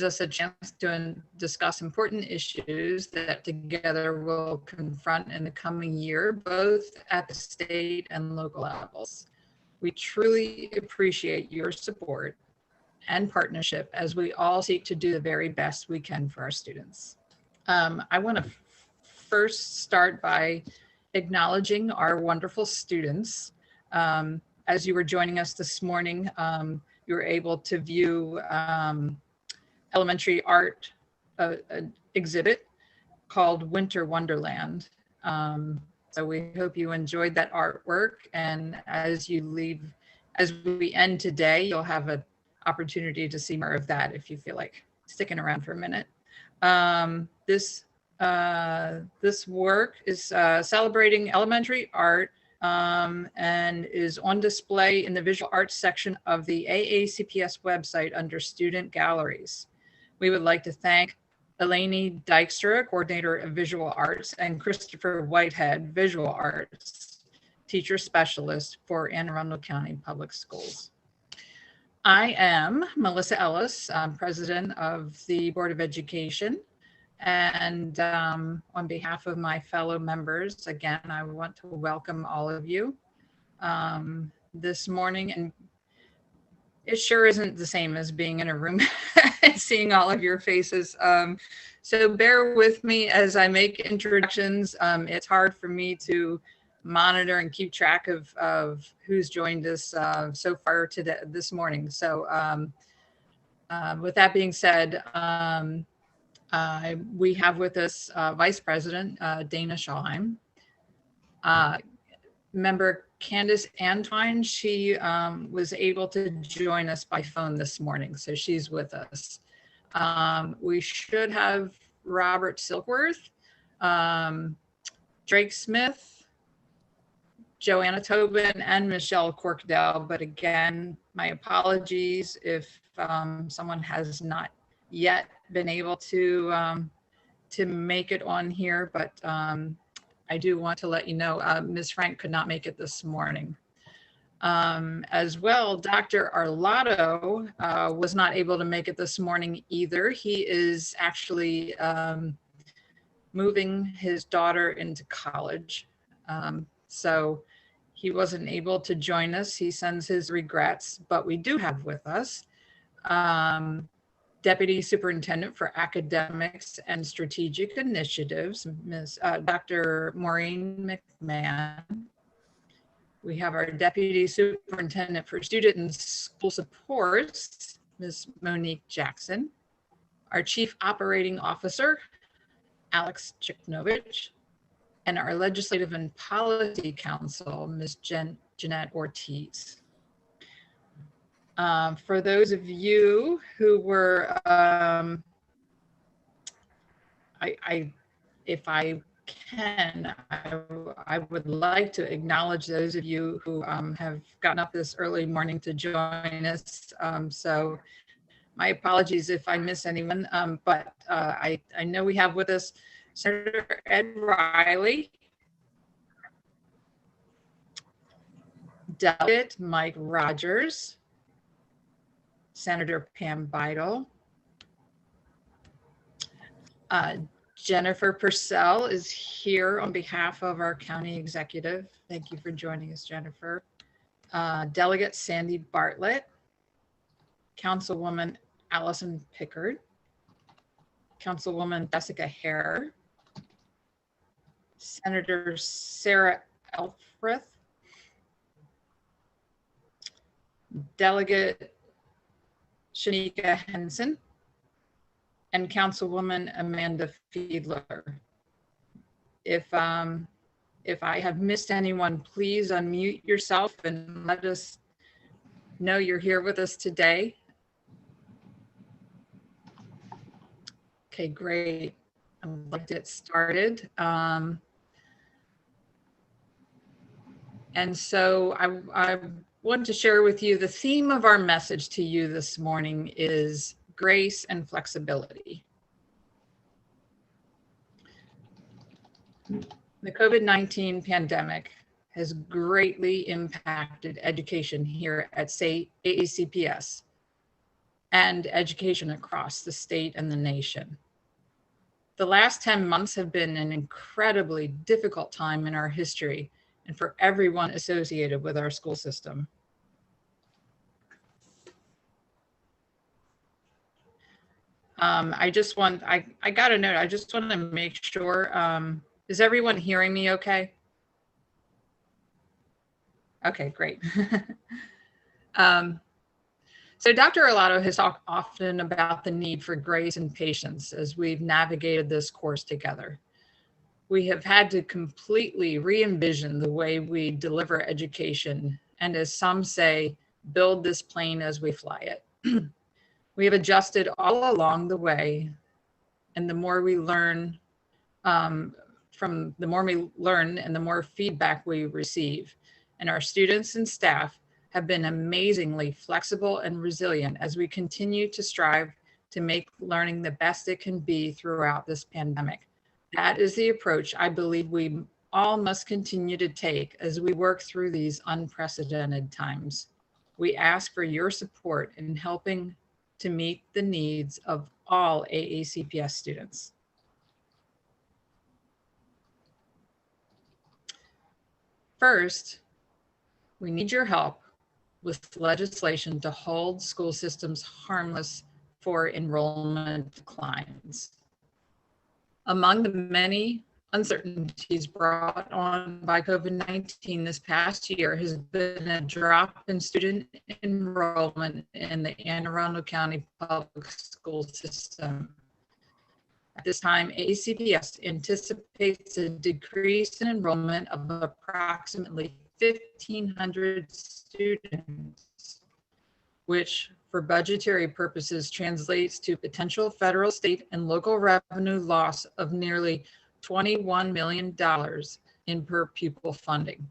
us a chance to discuss important issues that together we'll confront in the coming year, both at the state and local levels. We truly appreciate your support and partnership as we all seek to do the very best we can for our students. I want to first start by acknowledging our wonderful students. As you were joining us this morning, you were able to view elementary art exhibit called Winter Wonderland. So we hope you enjoyed that artwork, and as you leave, as we end today, you'll have an opportunity to see more of that if you feel like sticking around for a minute. This work is celebrating elementary art and is on display in the visual arts section of the AACPS website under student galleries. We would like to thank Eleni Dykstra, coordinator of visual arts, and Christopher Whitehead, visual arts teacher specialist for Anne Arundel County Public Schools. I am Melissa Ellis, president of the Board of Education. And on behalf of my fellow members, again, I want to welcome all of you this morning. And it sure isn't the same as being in a room and seeing all of your faces. So bear with me as I make introductions. It's hard for me to monitor and keep track of who's joined us so far today, this morning. So with that being said, we have with us Vice President Dana Schallheim, member Candace Antwine. She was able to join us by phone this morning, so she's with us. We should have Robert Silkworth, Drake Smith, Joanna Tobin, and Michelle Corkdale. But again, my apologies if someone has not yet been able to make it on here, but I do want to let you know Ms. Frank could not make it this morning. As well, Dr. Arlotto was not able to make it this morning either. He is actually moving his daughter into college. So he wasn't able to join us. He sends his regrets, but we do have with us Deputy Superintendent for Academics and Strategic Initiatives, Dr. Maureen McMahon. We have our Deputy Superintendent for Student and School Supports, Ms. Monique Jackson. Our Chief Operating Officer, Alex Chiknovich. And our Legislative and Policy Counsel, Ms. Jeanette Ortiz. For those of you who were, if I can, I would like to acknowledge those of you who have gotten up this early morning to join us. So my apologies if I miss anyone, but I know we have with us Senator Ed Riley, Delegate Mike Rogers, Senator Pam Beidel, Jennifer Purcell is here on behalf of our county executive. Thank you for joining us, Jennifer. Delegate Sandy Bartlett, Councilwoman Allison Pickard, Councilwoman Jessica Hare, Senator Sarah Elfreth, Delegate Shanika Henson, and Councilwoman Amanda Fiedler. If I have missed anyone, please unmute yourself and let us know you're here with us today. Okay, great. I'd like to get started. And so I want to share with you the theme of our message to you this morning is grace and flexibility. The COVID-19 pandemic has greatly impacted education here at AACPS. and education across the state and the nation. The last 10 months have been an incredibly difficult time in our history and for everyone associated with our school system. I got a note. I just want to make sure, is everyone hearing me okay? Okay, great. So Dr. Arlotto has talked often about the need for grace and patience as we've navigated this course together. We have had to completely re-envision the way we deliver education, and as some say, build this plane as we fly it. We have adjusted all along the way, and the more we learn, and the more feedback we receive. And our students and staff have been amazingly flexible and resilient as we continue to strive to make learning the best it can be throughout this pandemic. That is the approach I believe we all must continue to take as we work through these unprecedented times. We ask for your support in helping to meet the needs of all AACPS students. First, we need your help with legislation to hold school systems harmless for enrollment declines. Among the many uncertainties brought on by COVID-19 this past year has been a drop in student enrollment in the Anne Arundel County public school system. At this time, AACPS anticipates a decrease in enrollment of approximately 1,500 students, which for budgetary purposes translates to potential federal, state, and local revenue loss of nearly $21 million in per pupil funding.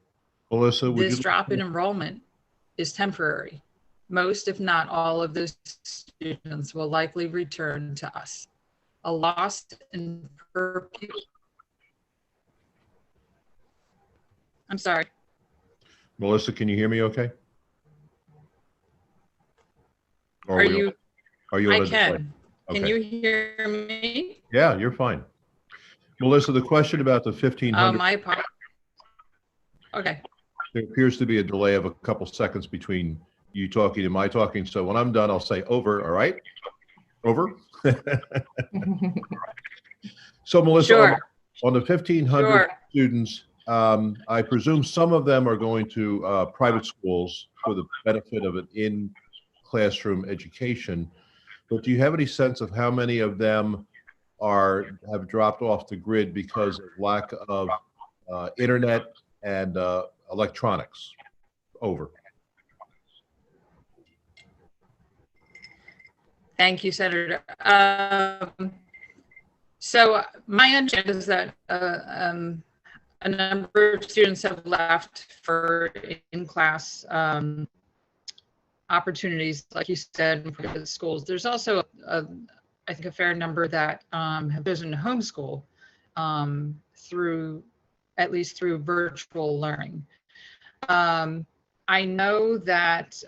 Melissa, this drop in enrollment is temporary. Most, if not all, of those students will likely return to us. A loss in per pupil. I'm sorry. Melissa, can you hear me okay? Or are you on I a can. display? Okay. Can you hear me? Yeah, you're fine. Melissa, the question about the 1,500. My apologies. Okay. There appears to be a delay of a couple seconds between you talking and my talking. So when I'm done, I'll say over. All right? Over. So Melissa, sure. on the 1,500 sure. students, I presume some of them are going to private schools for the benefit of an in-classroom education. But do you have any sense of how many of them have dropped off the grid because of lack of internet and electronics? Over. Thank you, Senator. So my understanding is that a number of students have left for in-class opportunities, like you said, in private schools. There's also, I think, a fair number that have chosen to homeschool at least through virtual learning. I know that,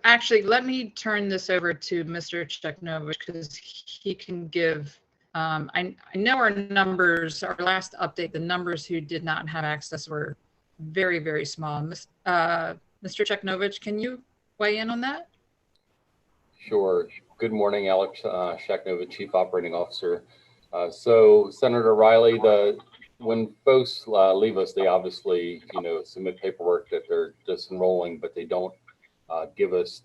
actually, let me turn this over to Mr. Cheknovich because he can give, I know our numbers, our last update, the numbers who did not have access were very, very small. Mr. Cheknovich, can you weigh in on that? Sure. Good morning, Alex Cheknovich, Chief Operating Officer. So Senator Riley, when folks leave us, they obviously, submit paperwork that they're disenrolling, but they don't give us,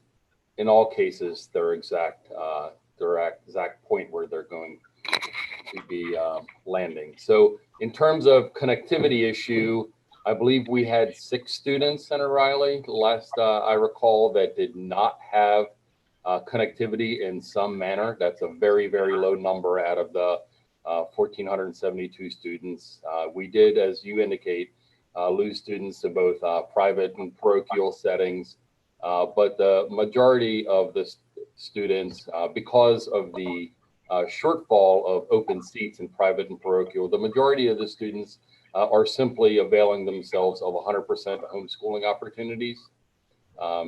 in all cases, their exact point where they're going to be landing. So in terms of connectivity issue, I believe we had 6 students, Senator Riley, last I recall, that did not have connectivity in some manner. That's a very, very low number out of the 1,472 students. We did, as you indicate, lose students to both private and parochial settings, but the majority of the students, because of the shortfall of open seats in private and parochial, the majority of the students are simply availing themselves of 100% homeschooling opportunities.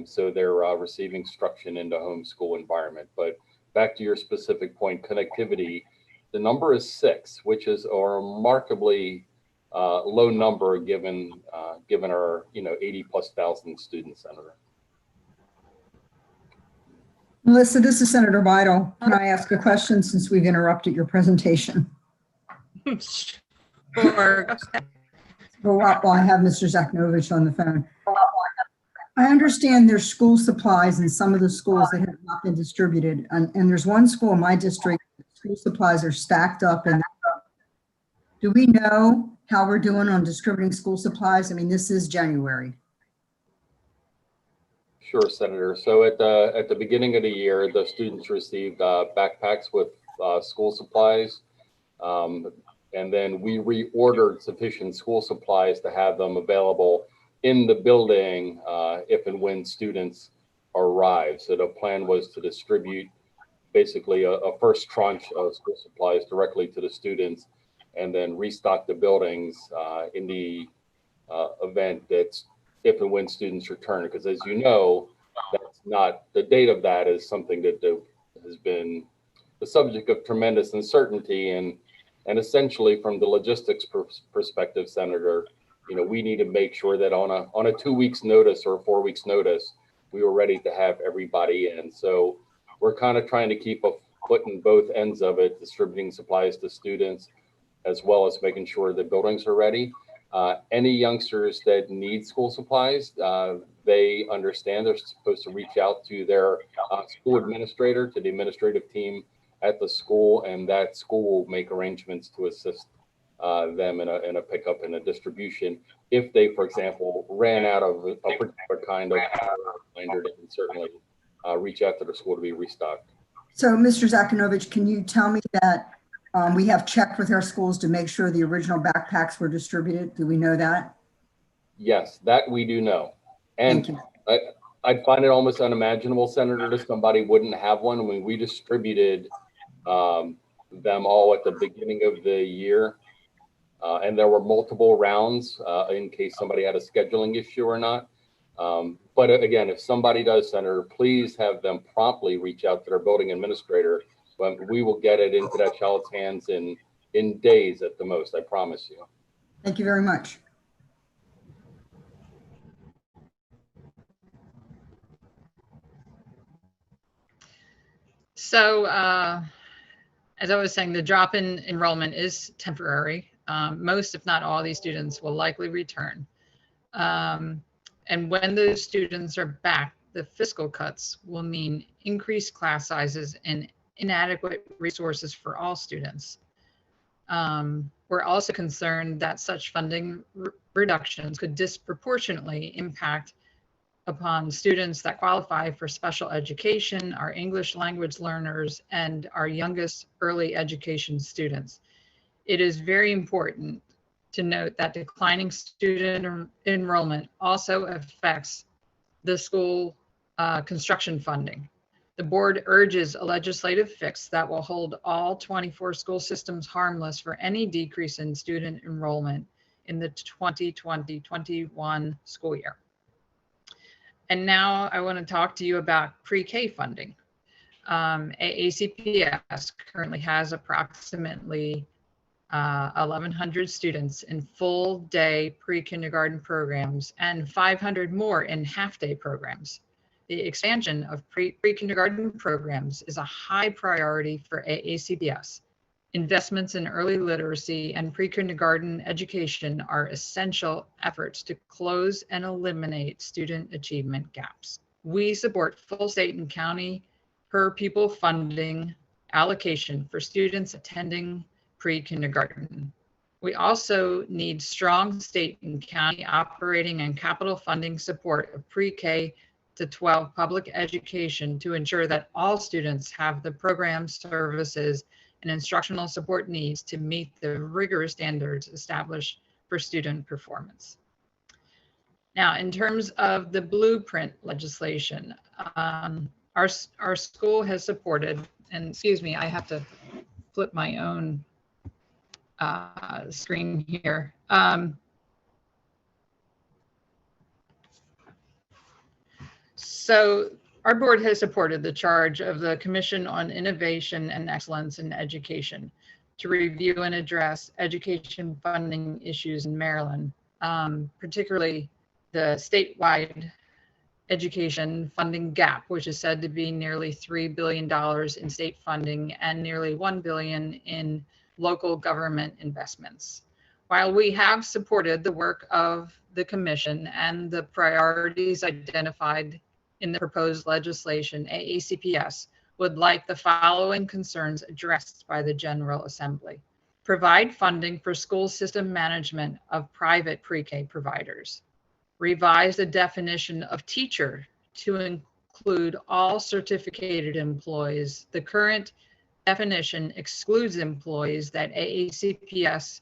So they're receiving instruction in the homeschool environment. But back to your specific point, connectivity, the number is 6, which is a remarkably low number given given our 80,000+ students, Senator. Melissa, this is Senator Vital. Can I ask a question since we've interrupted your presentation? Sure. Well, I have Mr. Zaknovich on the phone. I understand there's school supplies in some of the schools that have not been distributed. And there's one school in my district, school supplies are stacked up. And do we know how we're doing on distributing school supplies? I mean, this is January. Sure, Senator. So at the beginning of the year, the students received backpacks with school supplies. And then we reordered sufficient school supplies to have them available in the building if and when students arrive. So the plan was to distribute basically a first tranche of school supplies directly to the students and then restock the buildings in the event that's if and when students return. Because as you know, that's not, the date of that is something that has been the subject of tremendous uncertainty. And essentially from the logistics perspective, Senator, we need to make sure that on a 2 weeks notice or 4 weeks notice, we were ready to have everybody in. So we're kind of trying to keep a foot in both ends of it, distributing supplies to students, as well as making sure the buildings are ready. Any youngsters that need school supplies, they understand they're supposed to reach out to their school administrator, to the administrative team at the school, and that school will make arrangements to assist them in a pickup and a distribution. If they, for example, ran out of a particular kind of binder, they can certainly reach out to the school to be restocked. So, Mr. Zaknovich, can you tell me that we have checked with our schools to make sure the original backpacks were distributed? Do we know that? Yes, that we do know. And I'd find it almost unimaginable, Senator, that somebody wouldn't have one. When we distributed them all at the beginning of the year, and there were multiple rounds in case somebody had a scheduling issue or not. But again, if somebody does, Senator, please have them promptly reach out to their building administrator. We will get it into that child's hands in days at the most, I promise you. Thank you very much. So as I was saying, the drop in enrollment is temporary. Most, if not all, these students will likely return. And when those students are back, the fiscal cuts will mean increased class sizes and inadequate resources for all students. We're also concerned that such funding reductions could disproportionately impact upon students that qualify for special education, our English language learners, and our youngest early education students. It is very important to note that declining student enrollment also affects the school construction funding. The board urges a legislative fix that will hold all 24 school systems harmless for any decrease in student enrollment in the 2020-21 school year. And now I want to talk to you about PreK funding. AACPS currently has approximately 1,100 students in full day pre-kindergarten programs and 500 more in half-day programs. The expansion of pre-kindergarten programs is a high priority for AACPS. Investments in early literacy and pre-kindergarten education are essential efforts to close and eliminate student achievement gaps. We support full state and county per pupil funding allocation for students attending pre-kindergarten. We also need strong state and county operating and capital funding support of pre-K to 12 public education to ensure that all students have the programs, services, and instructional support needs to meet the rigorous standards established for student performance. Now, in terms of the blueprint legislation, our school has supported, and excuse me, I have to flip my own screen here. So Our board has supported the charge of the Commission on Innovation and Excellence in Education to review and address education funding issues in Maryland, particularly the statewide education funding gap, which is said to be nearly $3 billion in state funding and nearly $1 billion in local government investments. While we have supported the work of the Commission and the priorities identified in the proposed legislation, AACPS would like the following concerns addressed by the General Assembly. Provide funding for school system management of private pre-K providers. Revise the definition of teacher to include all certificated employees. The current definition excludes employees at AACPS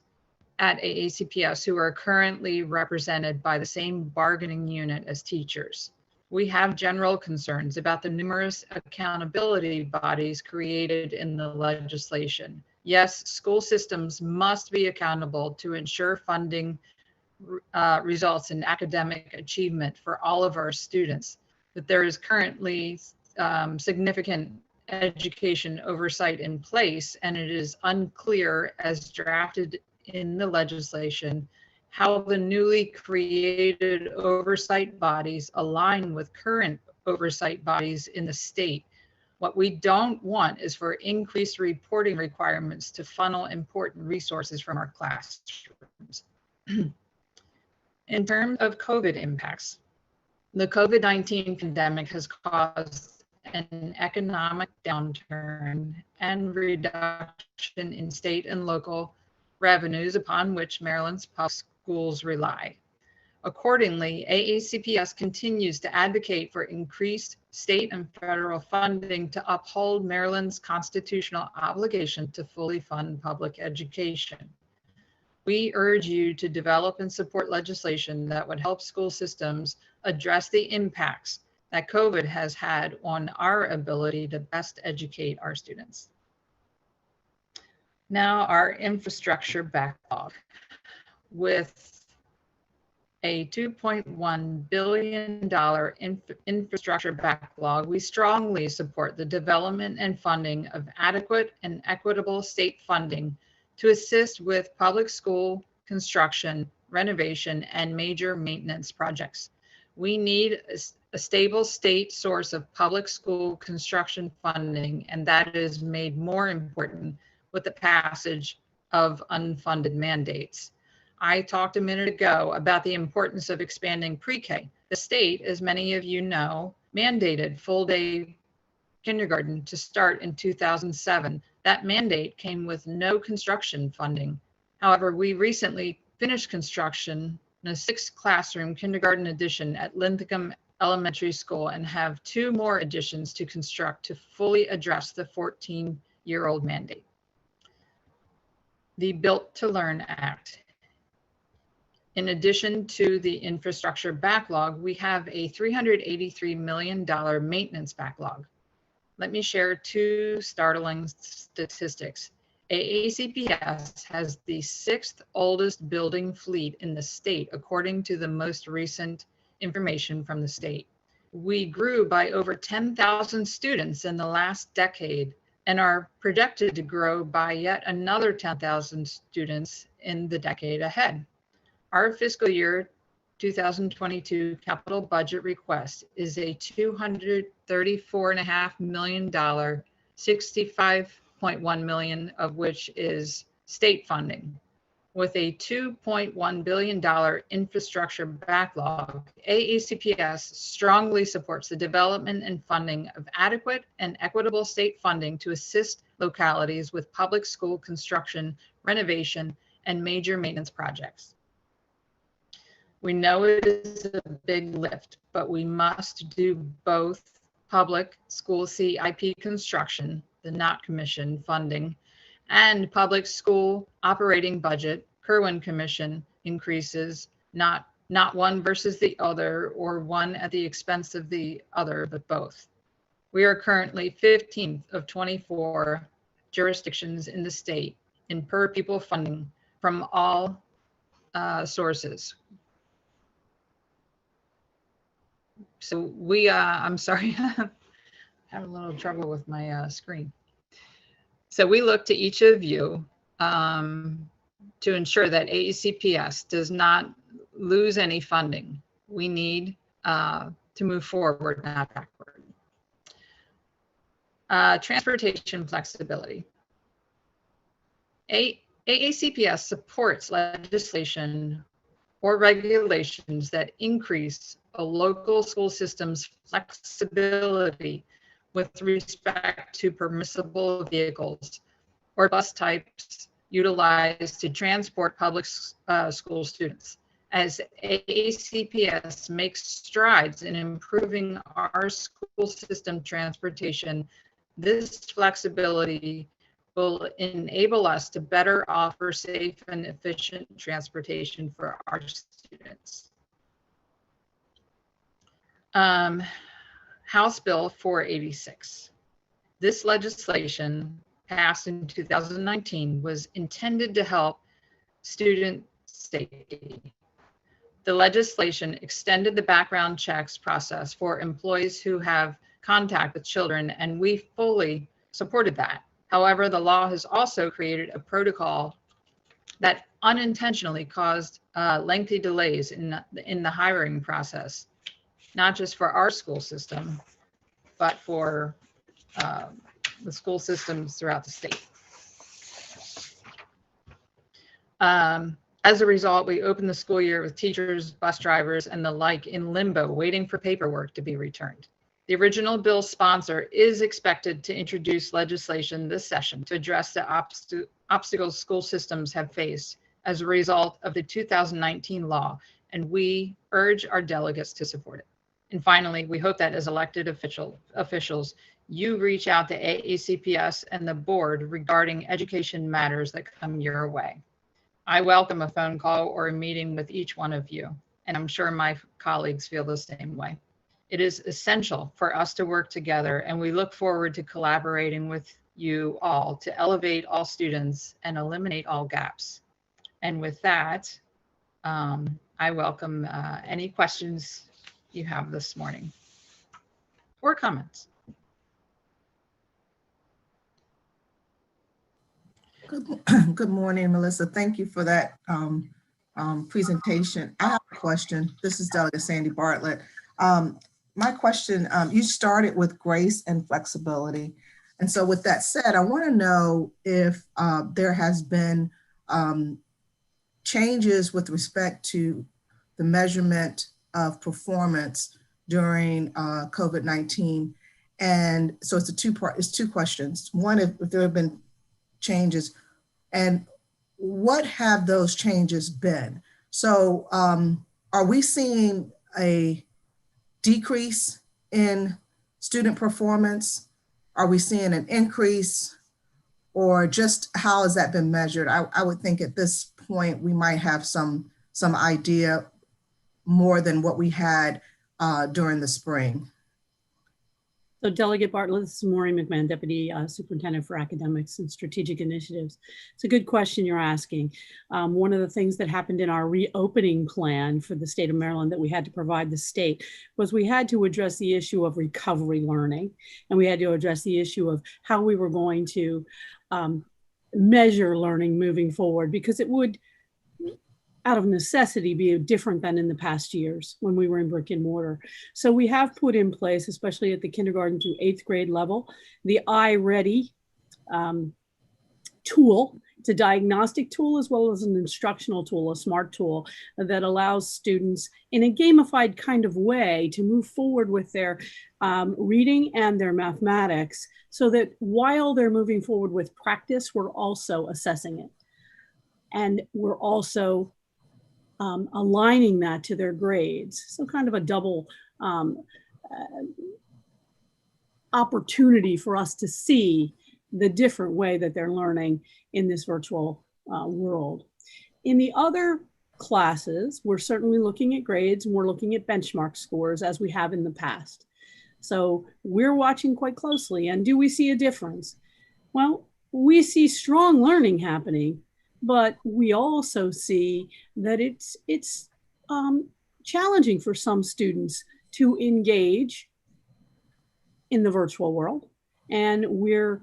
who are currently represented by the same bargaining unit as teachers. We have general concerns about the numerous accountability bodies created in the legislation. Yes, school systems must be accountable to ensure funding results in academic achievement for all of our students, but there is currently significant education oversight in place, and it is unclear as drafted in the legislation how the newly created oversight bodies align with current oversight bodies in the state. What we don't want is for increased reporting requirements to funnel important resources from our classrooms. In terms of COVID impacts, the COVID-19 pandemic has caused an economic downturn and reduction in state and local revenues upon which Maryland's public schools rely. Accordingly, AACPS continues to advocate for increased state and federal funding to uphold Maryland's constitutional obligation to fully fund public education. We urge you to develop and support legislation that would help school systems address the impacts that COVID has had on our ability to best educate our students. Now, our infrastructure backlog. With a $2.1 billion infrastructure backlog, we strongly support the development and funding of adequate and equitable state funding to assist with public school construction, renovation, and major maintenance projects. We need a stable state source of public school construction funding, and that is made more important with the passage of unfunded mandates. I talked a minute ago about the importance of expanding pre-K. The state, as many of you know, mandated full-day kindergarten to start in 2007. That mandate came with no construction funding. However, we recently finished construction in a 6-classroom kindergarten addition at Linthicum Elementary School and have 2 more additions to construct to fully address the 14-year-old mandate. The Built to Learn Act. In addition to the infrastructure backlog, we have a $383 million maintenance backlog. Let me share 2 startling statistics. AACPS has the 6th oldest building fleet in the state, according to the most recent information from the state. We grew by over 10,000 students in the last decade and are projected to grow by yet another 10,000 students in the decade ahead. Our fiscal year 2022 capital budget request is a $234.5 million, $65.1 million of which is state funding. With a $2.1 billion infrastructure backlog, AACPS strongly supports the development and funding of adequate and equitable state funding to assist localities with public school construction, renovation, and major maintenance projects. We know it is a big lift, but we must do both public school CIP construction, the NOT Commission funding, and public school operating budget, Kerwin Commission increases, not one versus the other or one at the expense of the other, but both. We are currently 15th of 24 jurisdictions in the state in per pupil funding from all sources. So I'm sorry, I'm having a little trouble with my screen. So we look to each of you to ensure that AECPS does not lose any funding. We need to move forward, not backward. Transportation flexibility. AECPS supports legislation or regulations that increase a local school system's flexibility with respect to permissible vehicles or bus types utilized to transport public school students. As AECPS makes strides in improving our school system transportation, this flexibility will enable us to better offer safe and efficient transportation for our students. House Bill 486. This legislation passed in 2019 was intended to help student safety. The legislation extended the background checks process for employees who have contact with children, and we fully supported that. However, the law has also created a protocol that unintentionally caused lengthy delays in the hiring process, not just for our school system, but for the school systems throughout the state. As a result, we opened the school year with teachers, bus drivers, and the like in limbo, waiting for paperwork to be returned. The original bill sponsor is expected to introduce legislation this session to address the obstacles school systems have faced as a result of the 2019 law, and we urge our delegates to support it. And finally, we hope that as elected officials, you reach out to AECPS and the board regarding education matters that come your way. I welcome a phone call or a meeting with each one of you, and I'm sure my colleagues feel the same way. It is essential for us to work together, and we look forward to collaborating with you all to elevate all students and eliminate all gaps. And with that, I welcome any questions you have this morning or comments. Good morning, Melissa. Thank you for that presentation. I have a question. This is Delegate Sandy Bartlett. My question, you started with grace and flexibility. And so with that said, I want to know if there has been changes with respect to the measurement of performance during COVID-19. And so it's two questions. One, if there have been changes, and what have those changes been? So are we seeing a decrease in student performance? Are we seeing an increase, or just how has that been measured? I would think at this point we might have some idea more than what we had during the spring. So Delegate Bartlett, this is Maureen McMahon, Deputy Superintendent for Academics and Strategic Initiatives. It's a good question you're asking. One of the things that happened in our reopening plan for the state of Maryland that we had to provide the state was we had to address the issue of recovery learning, and we had to address the issue of how we were going to measure learning moving forward, because it would, out of necessity, be different than in the past years when we were in brick and mortar. So we have put in place, especially at the kindergarten through 8th grade level, the iReady tool. It's a diagnostic tool as well as an instructional tool, a smart tool that allows students in a gamified kind of way to move forward with their reading and their mathematics, so that while they're moving forward with practice, we're also assessing it. And we're also aligning that to their grades. So kind of a double opportunity for us to see the different way that they're learning in this virtual world. In the other classes, we're certainly looking at grades, and we're looking at benchmark scores as we have in the past. So we're watching quite closely. And do we see a difference? Well, we see strong learning happening, but we also see that it's challenging for some students to engage in the virtual world. And we're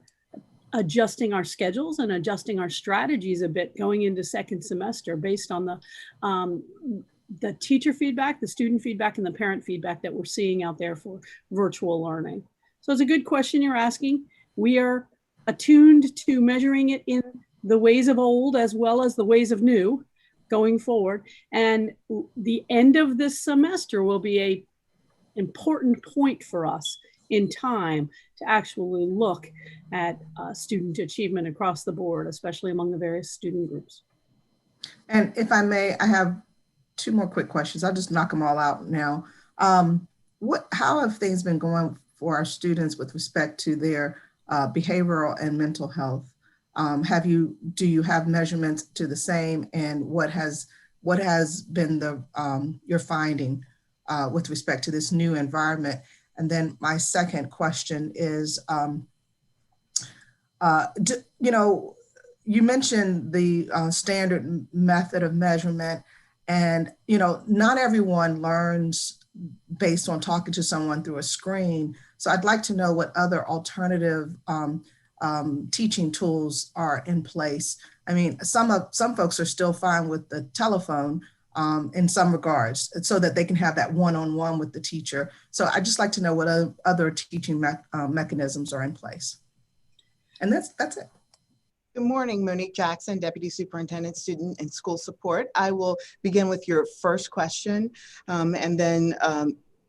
adjusting our schedules and adjusting our strategies a bit going into second semester based on the teacher feedback, the student feedback, and the parent feedback that we're seeing out there for virtual learning. So it's a good question you're asking. We are attuned to measuring it in the ways of old as well as the ways of new going forward. And the end of this semester will be an important point for us in time to actually look at student achievement across the board, especially among the various student groups. And if I may, I have 2 more quick questions. I'll just knock them all out now. How have things been going for our students with respect to their behavioral and mental health? Do you have measurements to the same, and what has been your finding with respect to this new environment? And then my second question is, you mentioned the standard method of measurement, and not everyone learns based on talking to someone through a screen. So I'd like to know what other alternative teaching tools are in place. I mean, some folks are still fine with the telephone in some regards, so that they can have that one-on-one with the teacher. So I'd just like to know what other teaching mechanisms are in place. And that's it. Good morning, Monique Jackson, Deputy Superintendent, Student and School Support. I will begin with your first question and then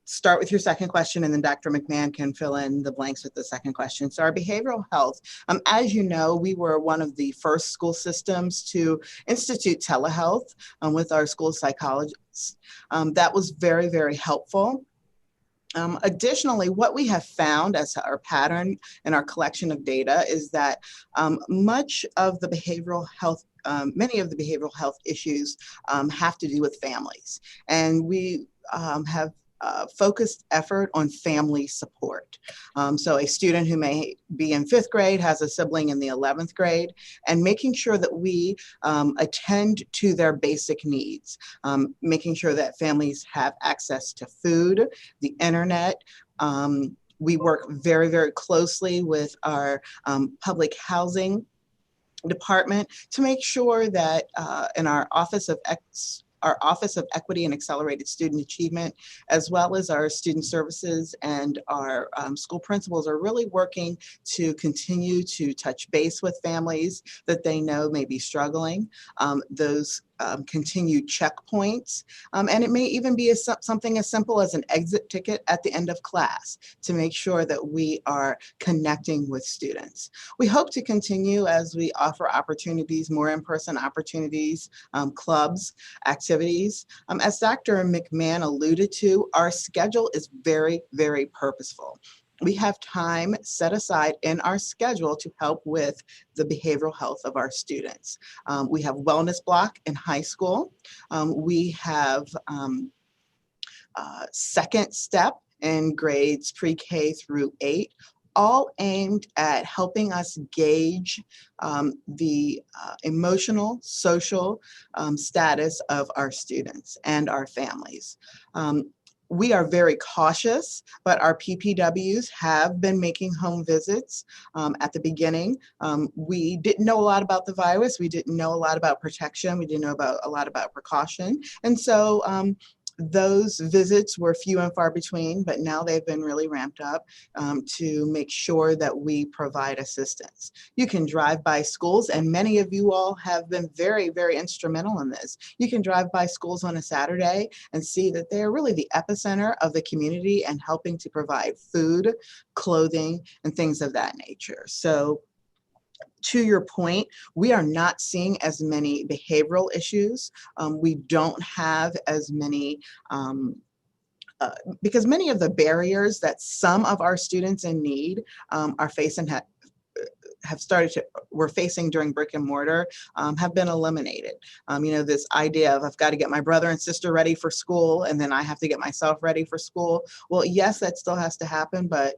start with your second question, and then Dr. McMahon can fill in the blanks with the second question. So our behavioral health, as you know, we were one of the first school systems to institute telehealth with our school psychologists. That was very, very helpful. Additionally, what we have found as our pattern in our collection of data is that much of the behavioral health, many of the behavioral health issues have to do with families. And we have focused effort on family support. So a student who may be in 5th grade has a sibling in the 11th grade, and making sure that we attend to their basic needs, making sure that families have access to food, the internet. We work very, very closely with our public housing department to make sure that in our Office of Equity and Accelerated Student Achievement, as well as our student services and our school principals, are really working to continue to touch base with families that they know may be struggling. Those continued checkpoints, and it may even be something as simple as an exit ticket at the end of class to make sure that we are connecting with students. We hope to continue as we offer opportunities, more in-person opportunities, clubs, activities. As Dr. McMahon alluded to, our schedule is very, very purposeful. We have time set aside in our schedule to help with the behavioral health of our students. We have wellness block in high school. We have second step in grades pre-K through 8, all aimed at helping us gauge the emotional, social status of our students and our families. We are very cautious, but our PPWs have been making home visits. At the beginning, we didn't know a lot about the virus. We didn't know a lot about protection. We didn't know a lot about precaution. And so those visits were few and far between, but now they've been really ramped up to make sure that we provide assistance. You can drive by schools, and many of you all have been very, very instrumental in this. You can drive by schools on a Saturday and see that they're really the epicenter of the community and helping to provide food, clothing, and things of that nature. So to your point, we are not seeing as many behavioral issues. We don't have as many, because many of the barriers that some of our students in need are facing we're facing during brick and mortar have been eliminated. This idea of I've got to get my brother and sister ready for school and then I have to get myself ready for school. Well, yes, that still has to happen, but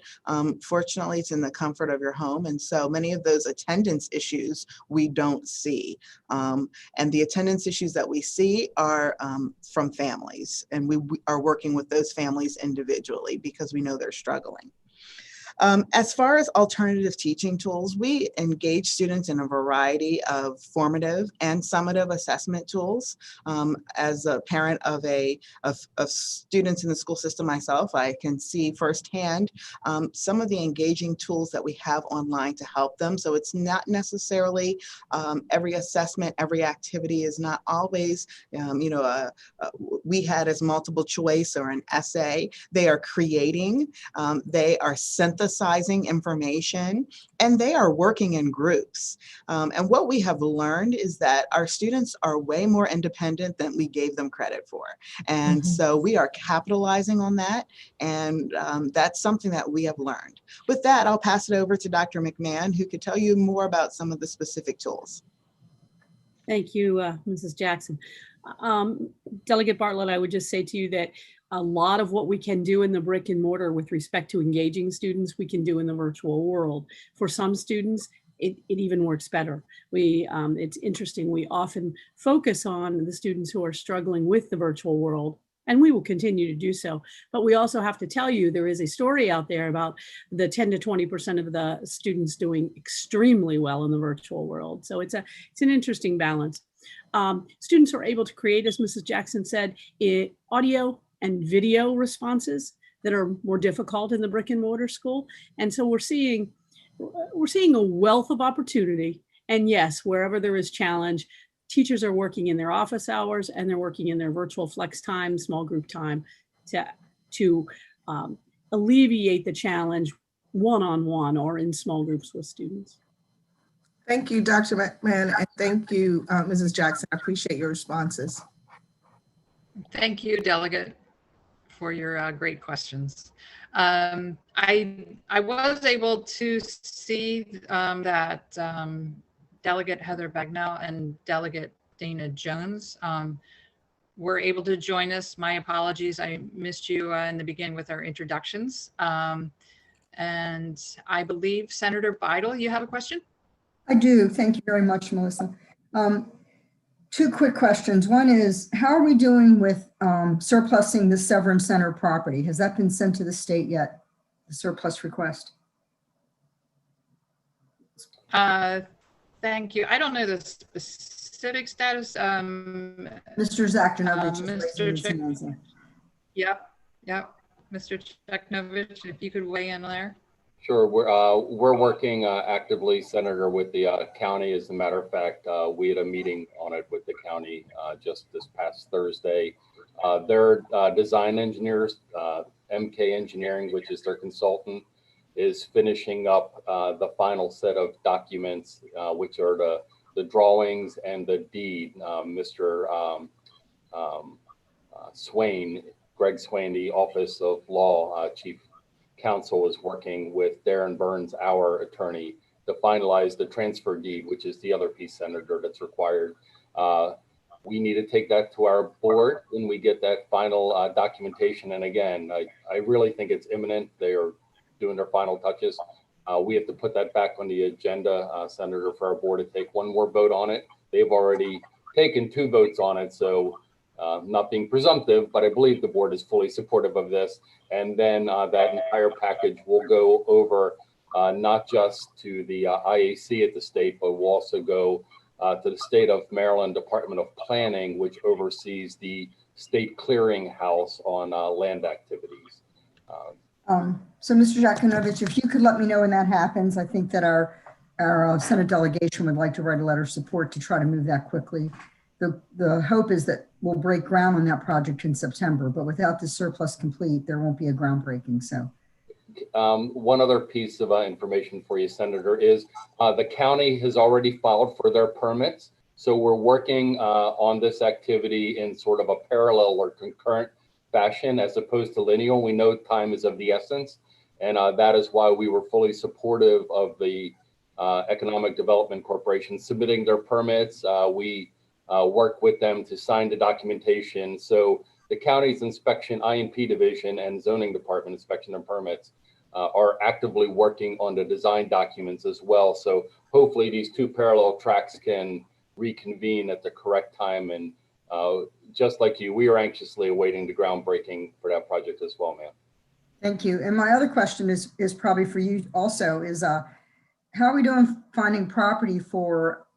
fortunately it's in the comfort of your home. And so many of those attendance issues we don't see. And the attendance issues that we see are from families, and we are working with those families individually because we know they're struggling. As far as alternative teaching tools, we engage students in a variety of formative and summative assessment tools. As a parent of students in the school system myself, I can see firsthand some of the engaging tools that we have online to help them. So it's not necessarily every assessment, every activity is not always, we had as multiple choice or an essay. They are creating, they are synthesizing information, and they are working in groups. And what we have learned is that our students are way more independent than we gave them credit for. And so we are capitalizing on that. And that's something that we have learned. With that, I'll pass it over to Dr. McMahon, who could tell you more about some of the specific tools. Thank you, Mrs. Jackson. Delegate Bartlett, I would just say to you that a lot of what we can do in the brick and mortar with respect to engaging students, we can do in the virtual world. For some students, it even works better. It's interesting, we often focus on the students who are struggling with the virtual world, and we will continue to do so. But we also have to tell you, there is a story out there about the 10 to 20% of the students doing extremely well in the virtual world. So it's an interesting balance. Students are able to create, as Mrs. Jackson said, audio and video responses that are more difficult in the brick and mortar school. And so we're seeing a wealth of opportunity. And yes, wherever there is challenge, teachers are working in their office hours and they're working in their virtual flex time, small group time to alleviate the challenge one-on-one or in small groups with students. Thank you, Dr. McMahon, and thank you, Mrs. Jackson. I appreciate your responses. Thank you, Delegate, for your great questions. I was able to see that Delegate Heather Bagnell and Delegate Dana Jones were able to join us. My apologies, I missed you in the beginning with our introductions. And I believe Senator Bidel, you have a question? I do. Thank you very much, Melissa. Two quick questions. One is, how are we doing with surplusing the Severn Center property? Has that been sent to the state yet, the surplus request? Thank you. I don't know the specific status. Mr. Zakhanovich is raising his hand. Yep. Mr. Zakhanovich, if you could weigh in there. Sure, we're working actively, Senator, with the county. As a matter of fact, we had a meeting on it with the county just this past Thursday. Their design engineers, MK Engineering, which is their consultant, is finishing up the final set of documents, which are the drawings and the deed. Mr. Swain, Greg Swain, the Office of Law Chief Counsel, is working with Darren Burns, our attorney, to finalize the transfer deed, which is the other piece, Senator, that's required. We need to take that to our board when we get that final documentation. And again, I really think it's imminent. They are doing their final touches. We have to put that back on the agenda, Senator, for our board to take one more vote on it. They've already taken 2 votes on it. So not being presumptive, but I believe the board is fully supportive of this. And then that entire package will go over not just to the IAC at the state, but will also go to the state of Maryland Department of Planning, which oversees the state clearinghouse on land activities. So Mr. Zakhanovich, if you could let me know when that happens, I think that our Senate delegation would like to write a letter of support to try to move that quickly. The hope is that we'll break ground on that project in September, but without the surplus complete, there won't be a groundbreaking. So one other piece of information for you, Senator, is the county has already filed for their permits. So we're working on this activity in sort of a parallel or concurrent fashion as opposed to linear. We know time is of the essence, and that is why we were fully supportive of the economic development corporations submitting their permits. We work with them to sign the documentation. So the county's inspection, INP division, and zoning department inspection and permits are actively working on the design documents as well. So hopefully these two parallel tracks can reconvene at the correct time. And just like you, we are anxiously awaiting the groundbreaking for that project as well, ma'am. Thank you. And my other question is probably for you also, is how are we doing finding property for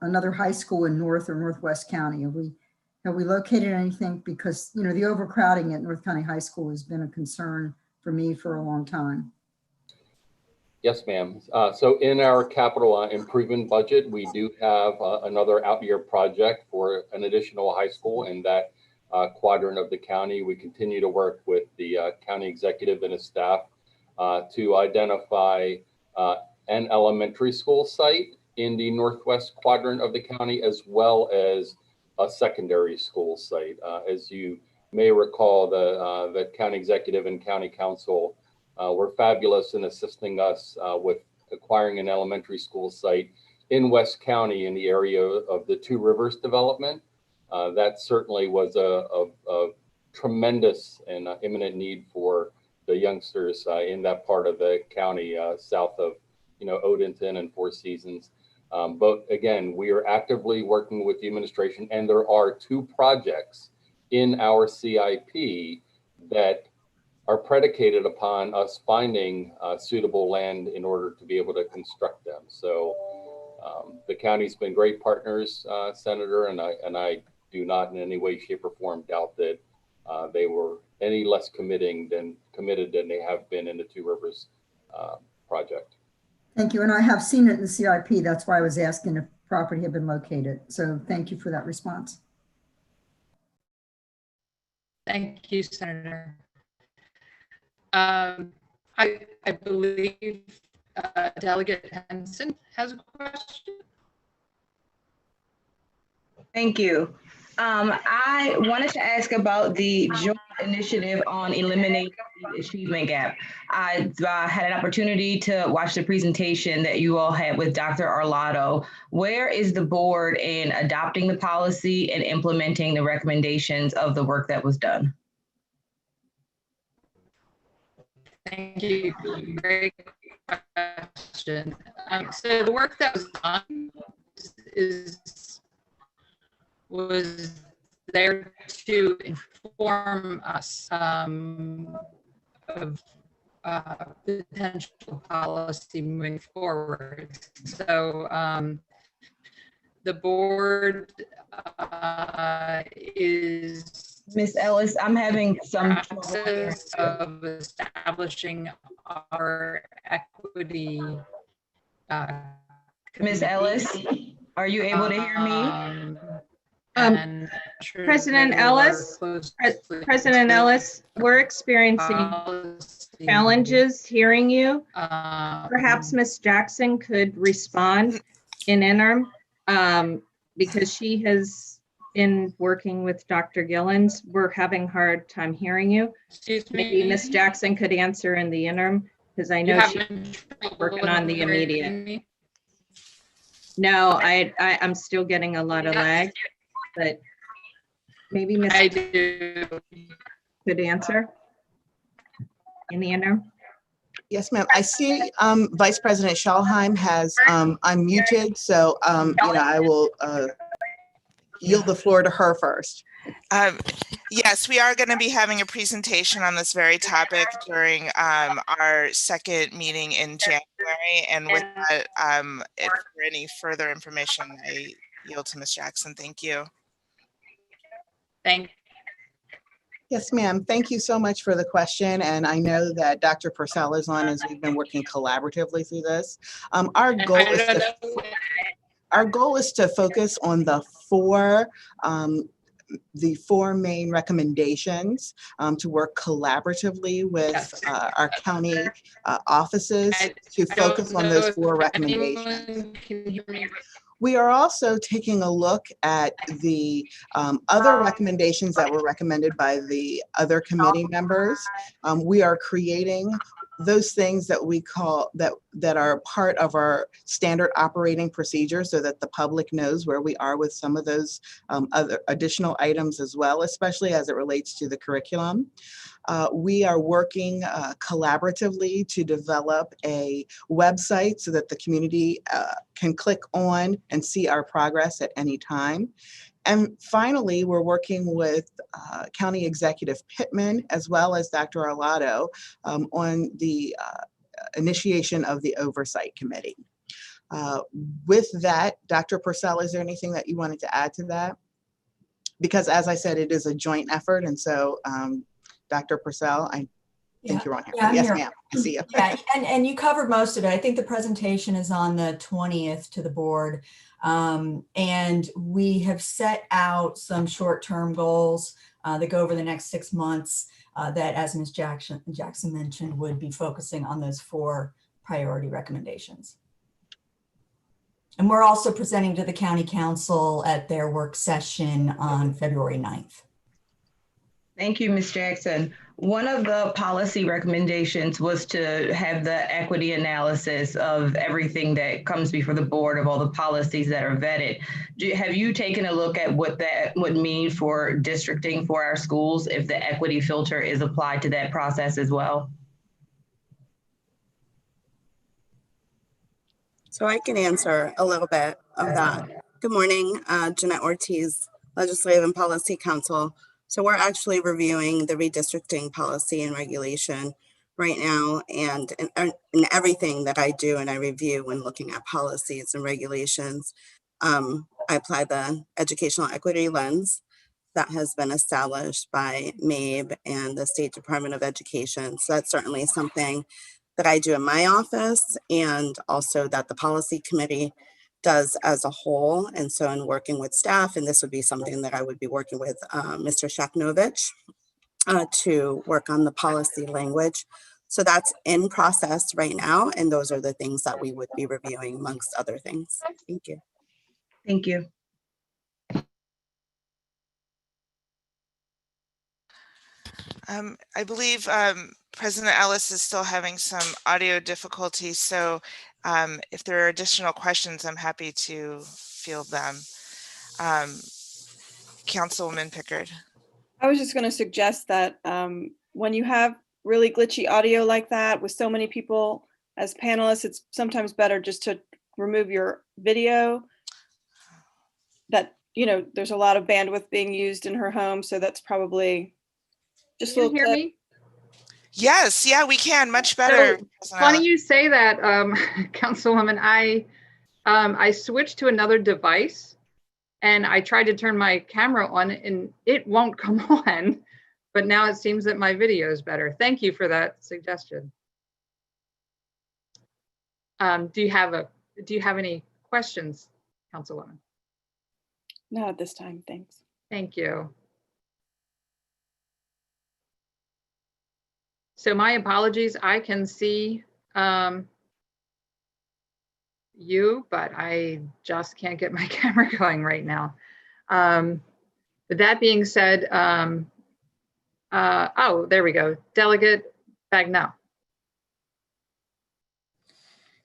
another high school in North or Northwest County? Have we located anything? Because, you know, the overcrowding at North County High School has been a concern for me for a long time. Yes, ma'am. So in our capital improvement budget, we do have another out-year project for an additional high school in that quadrant of the county. We continue to work with the county executive and his staff to identify an elementary school site in the northwest quadrant of the county, as well as a secondary school site. As you may recall, the county executive and county council were fabulous in assisting us with acquiring an elementary school site in West County in the area of the Two Rivers development. That certainly was a tremendous and imminent need for the youngsters in that part of the county, south of, you know, Odenton and Four Seasons. But again, we are actively working with the administration, and there are two projects in our CIP that are predicated upon us finding suitable land in order to be able to construct them. So the county's been great partners, Senator, and I do not in any way, shape, or form doubt that they were any less committed than they have been in the Two Rivers project. Thank you. And I have seen it in the CIP. That's why I was asking if property had been located. So thank you for that response. Thank you, Senator. I believe Delegate Henson has a question. Thank you. I wanted to ask about the joint initiative on eliminating the achievement gap. I had an opportunity to watch the presentation that you all had with Dr. Arlotto. Where is the board in adopting the policy and implementing the recommendations of the work that was done? Thank you. Great question. So the work that was done was there to inform us of potential policy moving forward. So the board is Ms. Ellis, I'm having some process of establishing our equity. Ms. Ellis, are you able to hear me? President Ellis, President Ellis, we're experiencing challenges hearing you. Perhaps Ms. Jackson could respond in interim because she has been working with Dr. Gillens. We're having a hard time hearing you. Excuse me. Maybe Ms. Jackson could answer in the interim because I know she's working on the immediate. No, I'm still getting a lot of lag, but maybe Ms. could answer in the interim. Yes, ma'am. I see Vice President Schalheim has unmuted, so you know, I will yield the floor to her first. Yes, we are going to be having a presentation on this very topic during our second meeting in January. And with that, for any further information, I yield to Ms. Jackson. Thank you. Yes, ma'am. Thank you so much for the question. And I know that Dr. Purcell is on as we've been working collaboratively through this. Our goal is to focus on the four main recommendations to work collaboratively with our county offices to focus on those four recommendations. We are also taking a look at the other recommendations that were recommended by the other committee members. We are creating those things that we call that are part of our standard operating procedure, so that the public knows where we are with some of those other additional items as well, especially as it relates to the curriculum. We are working collaboratively to develop a website so that the community can click on and see our progress at any time. And finally, we're working with County Executive Pittman as well as Dr. Arlotto on the initiation of the Oversight Committee. With that, Dr. Purcell, is there anything that you wanted to add to that? Because as I said, it is a joint effort. And so Dr. Purcell, I think you're on here. Yeah, yes, ma'am. I see you. Yeah, and you covered most of it. I think the presentation is on the 20th to the board. And we have set out some short-term goals that go over the next 6 months that, as Ms. Jackson mentioned, would be focusing on those 4 priority recommendations. And we're also presenting to the County Council at their work session on February 9th. Thank you, Ms. Jackson. One of the policy recommendations was to have the equity analysis of everything that comes before the board, of all the policies that are vetted. Have you taken a look at what that would mean for districting for our schools if the equity filter is applied to that process as well? So I can answer a little bit of that. Good morning, Jeanette Ortiz, Legislative and Policy Council. So we're actually reviewing the redistricting policy and regulation right now, and in everything that I do and I review when looking at policies and regulations, I apply the educational equity lens that has been established by MABE and the State Department of Education. So that's certainly something that I do in my office, and also that the policy committee does as a whole. And so in working with staff, and this would be something that I would be working with Mr. Shaknovich to work on the policy language. So that's in process right now. And those are the things that we would be reviewing amongst other things. Thank you. Thank you. I believe President Ellis is still having some audio difficulties, so if there are additional questions, I'm happy to field them. Councilwoman Pickard. I was just going to suggest that when you have really glitchy audio like that with so many people as panelists, it's sometimes better just to remove your video. That, you know, there's a lot of bandwidth being used in her home, so that's probably just a little hear me? Yes, yeah, we can, much better. So, funny you say that, Councilwoman. I switched to another device and I tried to turn my camera on and it won't come on, but now it seems that my video is better. Thank you for that suggestion. Do you have any questions, Councilwoman? Not at this time, thanks. Thank you. So my apologies, I can see you, but I just can't get my camera going right now. But that being said, oh, there we go. Delegate Bagnell.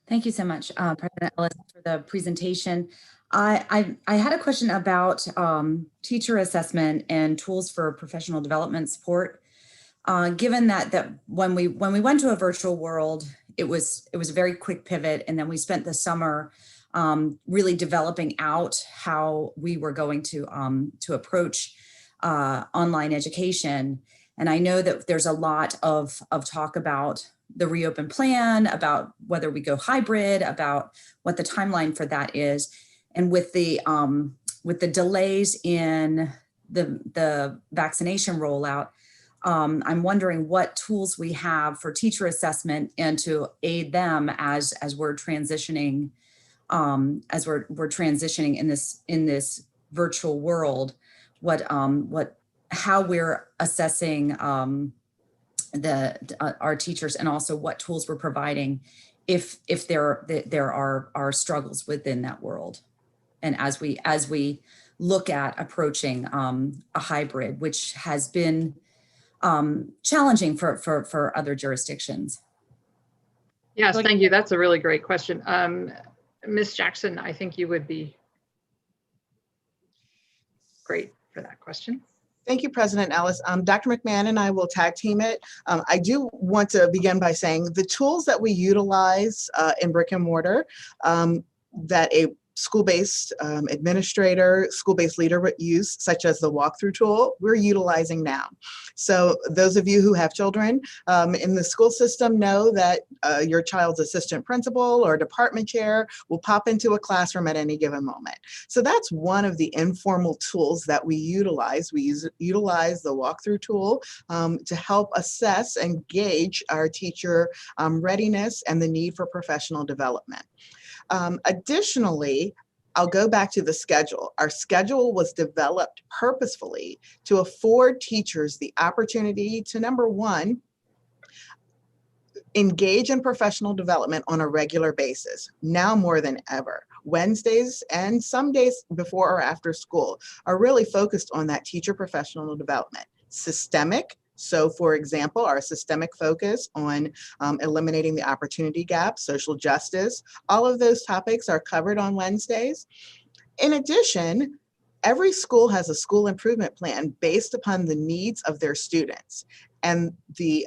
Thank you so much, President Ellis, for the presentation. I had a question about teacher assessment and tools for professional development support. Given that when we went to a virtual world, it was a very quick pivot, and then we spent the summer really developing out how we were going to approach online education. And I know that there's a lot of talk about the reopen plan, about whether we go hybrid, about what the timeline for that is, and with the delays in the vaccination rollout. I'm wondering what tools we have for teacher assessment and to aid them as we're transitioning, in this virtual world. How we're assessing our teachers, and also what tools we're providing if there are struggles within that world, and as we look at approaching a hybrid, which has been challenging for other jurisdictions. Yes, thank you. That's a really great question. Ms. Jackson, I think you would be great for that question. Thank you, President Ellis. Dr. McMahon and I will tag team it. I do want to begin by saying the tools that we utilize in brick and mortar that a school-based administrator, school-based leader would use, such as the walkthrough tool, we're utilizing now. So those of you who have children in the school system know that your child's assistant principal or department chair will pop into a classroom at any given moment. So that's one of the informal tools that we utilize. We utilize the walkthrough tool to help assess and gauge our teacher readiness and the need for professional development. Additionally, I'll go back to the schedule. Our schedule was developed purposefully to afford teachers the opportunity to, number one, engage in professional development on a regular basis, now more than ever. Wednesdays and some days before or after school are really focused on that teacher professional development. Systemic. So for example, our systemic focus on eliminating the opportunity gap, social justice, all of those topics are covered on Wednesdays. In addition, every school has a school improvement plan based upon the needs of their students. And the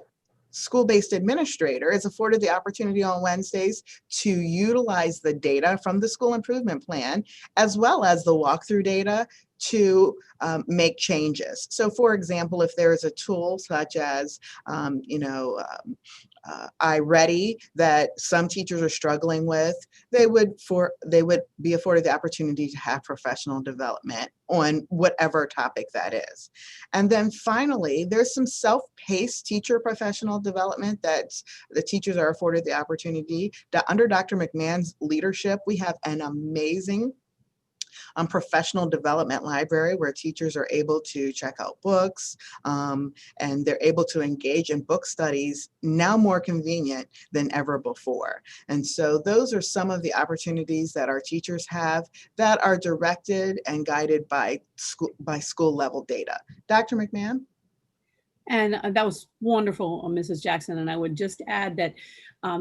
school-based administrator is afforded the opportunity on Wednesdays to utilize the data from the school improvement plan, as well as the walkthrough data to make changes. So for example, if there is a tool such as, iReady that some teachers are struggling with, they would be afforded the opportunity to have professional development on whatever topic that is. And then finally, there's some self-paced teacher professional development that the teachers are afforded the opportunity. Under Dr. McMahon's leadership, we have an amazing professional development library where teachers are able to check out books and they're able to engage in book studies, now more convenient than ever before. And so those are some of the opportunities that our teachers have that are directed and guided by school level data. Dr. McMahon? And that was wonderful, Mrs. Jackson. And I would just add that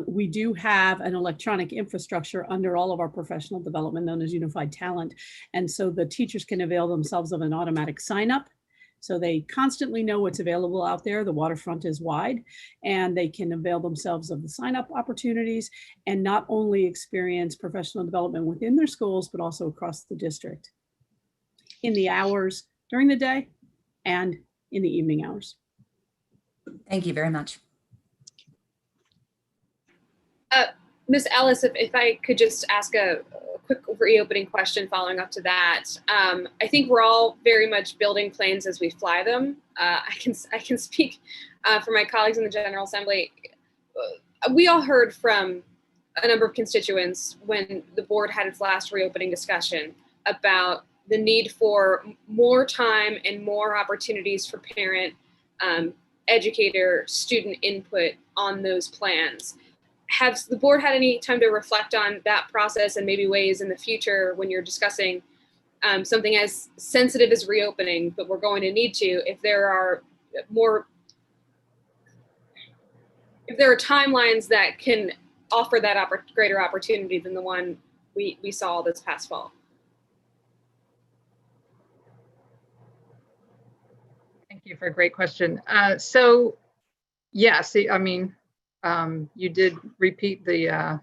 we do have an electronic infrastructure under all of our professional development known as Unified Talent. And so the teachers can avail themselves of an automatic sign up. So they constantly know what's available out there. The waterfront is wide, and they can avail themselves of the sign up opportunities and not only experience professional development within their schools, but also across the district in the hours during the day and in the evening hours. Thank you very much. Ms. Ellis, if I could just ask a quick reopening question following up to that. I think we're all very much building planes as we fly them. I can speak for my colleagues in the General Assembly. We all heard from a number of constituents when the board had its last reopening discussion about the need for more time and more opportunities for parent, educator, student input on those plans. Has the board had any time to reflect on that process and maybe ways in the future when you're discussing something as sensitive as reopening, but we're going to need to, if there are timelines that can offer that greater opportunity than the one we saw this past fall? Thank you for a great question. So yes, I mean, you did repeat a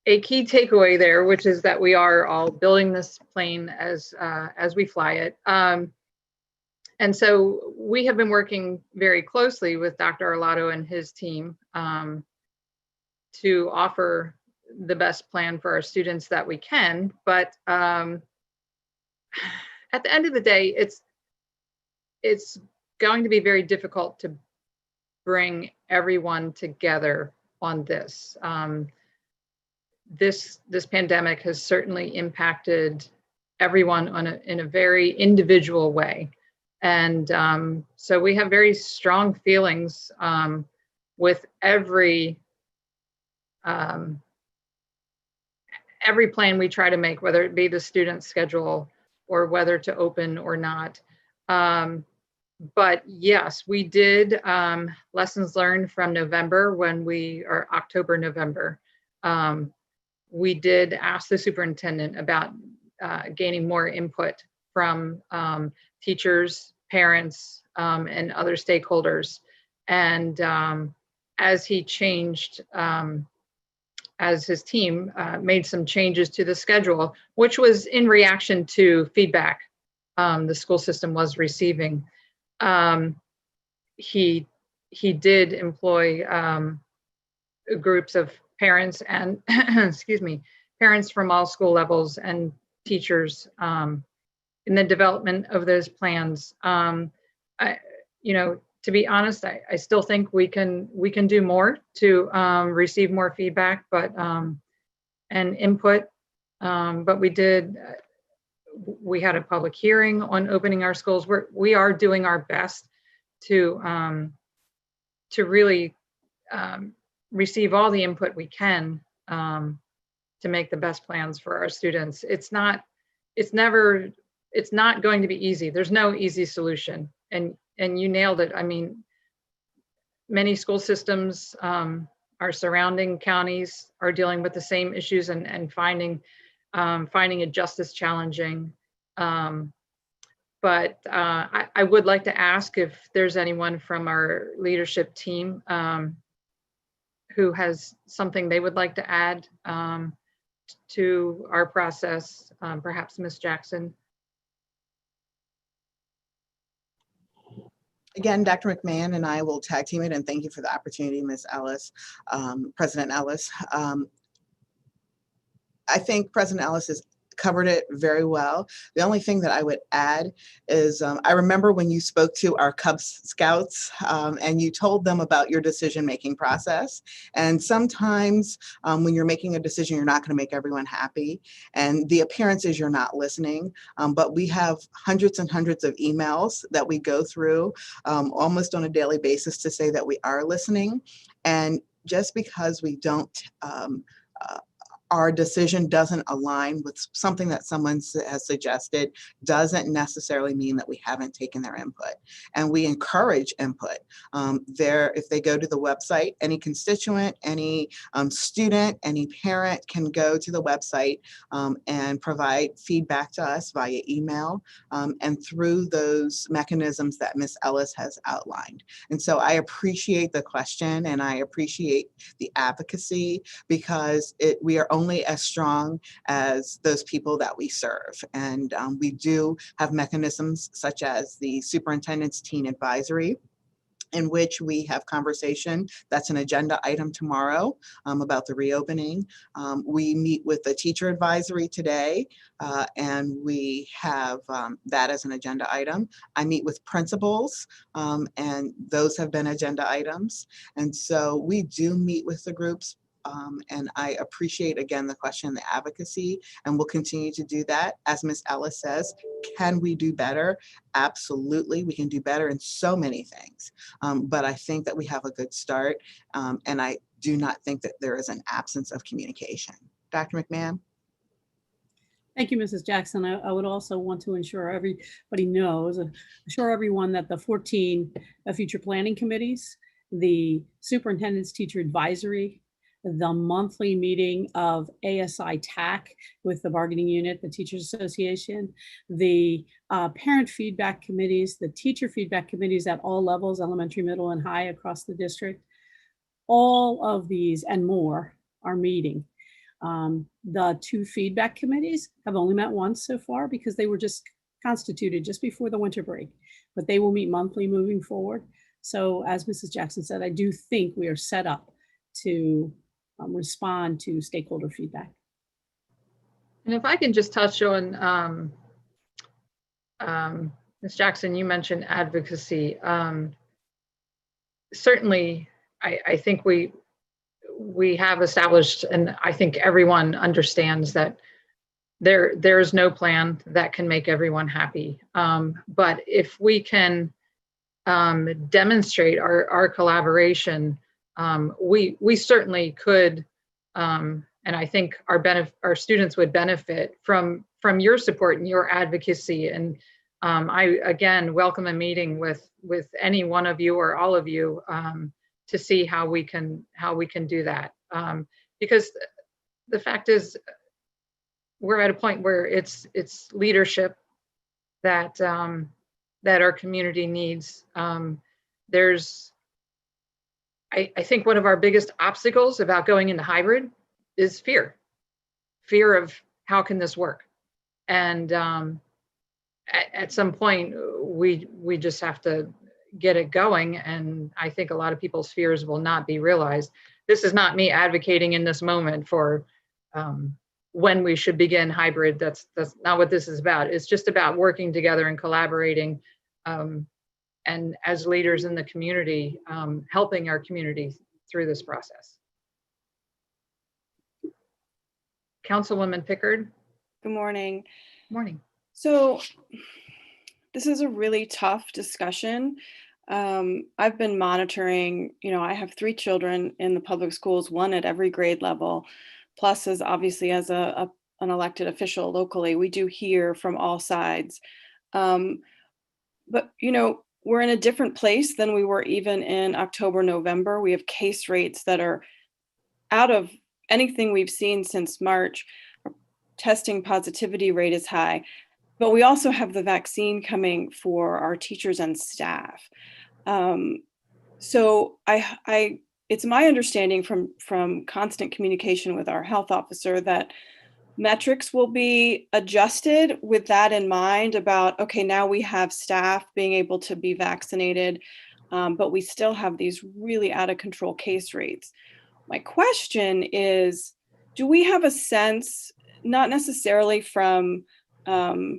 key takeaway there, which is that we are all building this plane as we fly it. And so we have been working very closely with Dr. Arlotto and his team to offer the best plan for our students that we can. But at the end of the day, it's going to be very difficult to bring everyone together on this. This pandemic has certainly impacted everyone in a very individual way. And so we have very strong feelings with every plan we try to make, whether it be the student schedule or whether to open or not. But yes, we did lessons learned from November or October, November. We did ask the superintendent about gaining more input from teachers, parents, and other stakeholders. And as he changed, as his team made some changes to the schedule, which was in reaction to feedback the school system was receiving. He did employ groups of parents and excuse me, parents from all school levels and teachers in the development of those plans. To be honest, I still think we can do more to receive more feedback, but and input. But we had a public hearing on opening our schools. We are doing our best to really receive all the input we can to make the best plans for our students. It's not going to be easy. There's no easy solution. And you nailed it. I mean, many school systems, our surrounding counties are dealing with the same issues and finding it just as challenging. But I would like to ask if there's anyone from our leadership team who has something they would like to add to our process, perhaps Ms. Jackson. Again, Dr. McMahon and I will tag team it, and thank you for the opportunity, Ms. Ellis, President Ellis. I think President Ellis has covered it very well. The only thing that I would add is I remember when you spoke to our Cub Scouts and you told them about your decision-making process. And sometimes when you're making a decision, you're not going to make everyone happy. And the appearance is you're not listening. But we have hundreds and hundreds of emails that we go through almost on a daily basis to say that we are listening. And just because we don't our decision doesn't align with something that someone has suggested doesn't necessarily mean that we haven't taken their input. And we encourage input. If they go to the website, any constituent, any student, any parent can go to the website and provide feedback to us via email and through those mechanisms that Ms. Ellis has outlined. And so I appreciate the question and I appreciate the advocacy because we are only as strong as those people that we serve. And we do have mechanisms such as the Superintendent's Teen Advisory, in which we have conversation. That's an agenda item tomorrow about the reopening. We meet with the teacher advisory today, and we have that as an agenda item. I meet with principals, and those have been agenda items. And so we do meet with the groups. And I appreciate, again, the question, the advocacy, and we'll continue to do that. As Ms. Ellis says, can we do better? Absolutely, we can do better in so many things. But I think that we have a good start, and I do not think that there is an absence of communication. Dr. McMahon? Thank you, Mrs. Jackson. I would also want to assure everyone that the 14 future planning committees, the superintendent's teacher advisory, the monthly meeting of ASI TAC with the bargaining unit, the Teachers Association, the parent feedback committees, the teacher feedback committees at all levels, elementary, middle, and high across the district. All of these and more are meeting. The 2 feedback committees have only met once so far because they were just constituted just before the winter break, but they will meet monthly moving forward. So as Mrs. Jackson said, I do think we are set up to respond to stakeholder feedback. And if I can just touch on, Ms. Jackson, you mentioned advocacy. Certainly, I think we have established, and I think everyone understands that there is no plan that can make everyone happy. But if we can demonstrate our collaboration, we certainly could, and I think our students would benefit from your support and your advocacy and I, again, welcome a meeting with any one of you or all of you to see how we can do that. Because the fact is, we're at a point where it's leadership that that our community needs. I think one of our biggest obstacles about going into hybrid is fear of how can this work, and at some point we just have to get it going. And I think a lot of people's fears will not be realized. This is not me advocating in this moment for when we should begin hybrid. That's not what this is about. It's just about working together and collaborating, and as leaders in the community, helping our community through this process. Councilwoman Pickard. Good morning. Morning. So this is a really tough discussion. I've been monitoring, I have 3 children in the public schools, 1 at every grade level, plus as obviously as an elected official locally. We do hear from all sides. But, we're in a different place than we were even in October, November. We have case rates that are out of anything we've seen since March. Our testing positivity rate is high, but we also have the vaccine coming for our teachers and staff. So it's my understanding from constant communication with our health officer that metrics will be adjusted with that in mind about, okay, now we have staff being able to be vaccinated, but we still have these really out of control case rates. My question is, do we have a sense, not necessarily from for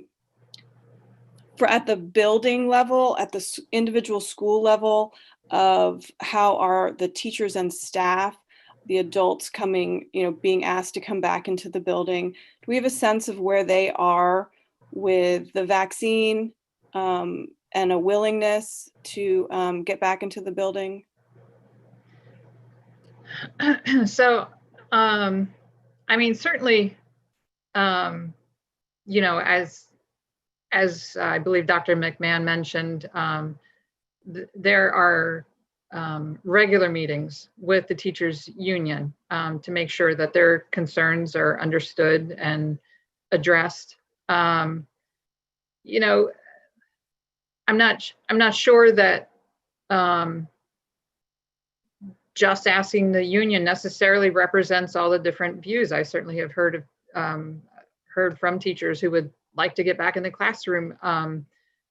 at the building level, at the individual school level, of how are the teachers and staff, the adults coming, being asked to come back into the building? Do we have a sense of where they are with the vaccine and a willingness to get back into the building? So, I mean, certainly, as I believe Dr. McMahon mentioned, there are regular meetings with the teachers union to make sure that their concerns are understood and addressed. I'm not sure that just asking the union necessarily represents all the different views. I certainly have heard from teachers who would like to get back in the classroom.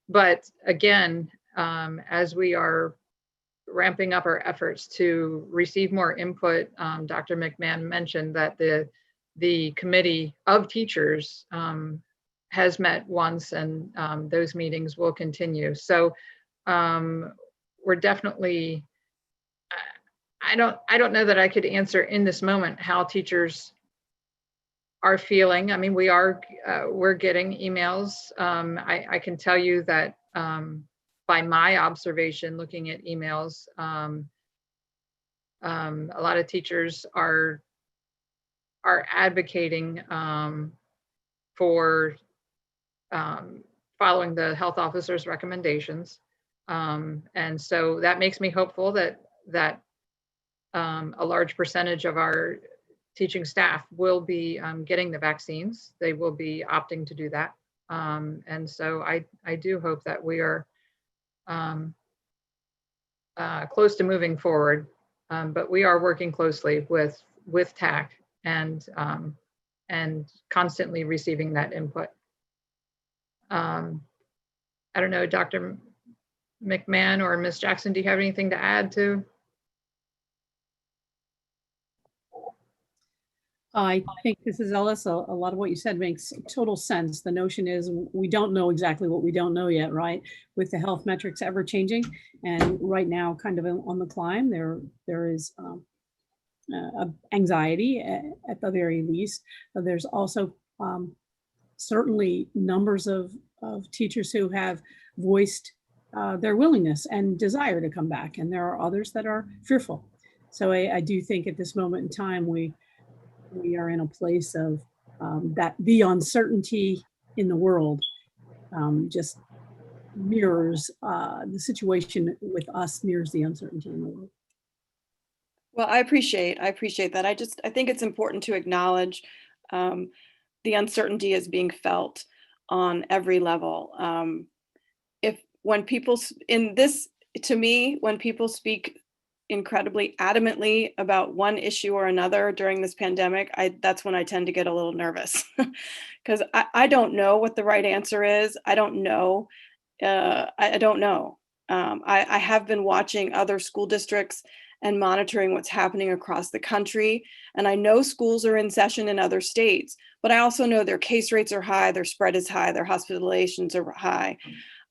But again, as we are ramping up our efforts to receive more input, Dr. McMahon mentioned that the committee of teachers has met once, and those meetings will continue. So we're definitely, I don't know that I could answer in this moment how teachers are feeling. I mean, we're getting emails. I can tell you that by my observation, looking at emails, a lot of teachers are advocating for following the health officer's recommendations, and so that makes me hopeful that a large percentage of our teaching staff will be getting the vaccines. They will be opting to do that, and so I do hope that we are close to moving forward, but we are working closely with TAC and constantly receiving that input. I don't know, Dr. McMahon or Ms. Jackson, do you have anything to add to? I think this is Ellis. A lot of what you said makes total sense. The notion is we don't know exactly what we don't know yet, right? With the health metrics ever changing, and right now kind of on the climb, there is anxiety at the very least. There's also certainly numbers of teachers who have voiced their willingness and desire to come back, and there are others that are fearful. So I do think at this moment in time, we are in a place of that the uncertainty in the world just mirrors the situation with us, mirrors the uncertainty in the world. Well, I appreciate that. I think it's important to acknowledge the uncertainty is being felt on every level. When people speak incredibly adamantly about one issue or another during this pandemic, that's when I tend to get a little nervous because I don't know what the right answer is. I don't know. I don't know. I have been watching other school districts and monitoring what's happening across the country. And I know schools are in session in other states, but I also know their case rates are high, their spread is high, their hospitalizations are high.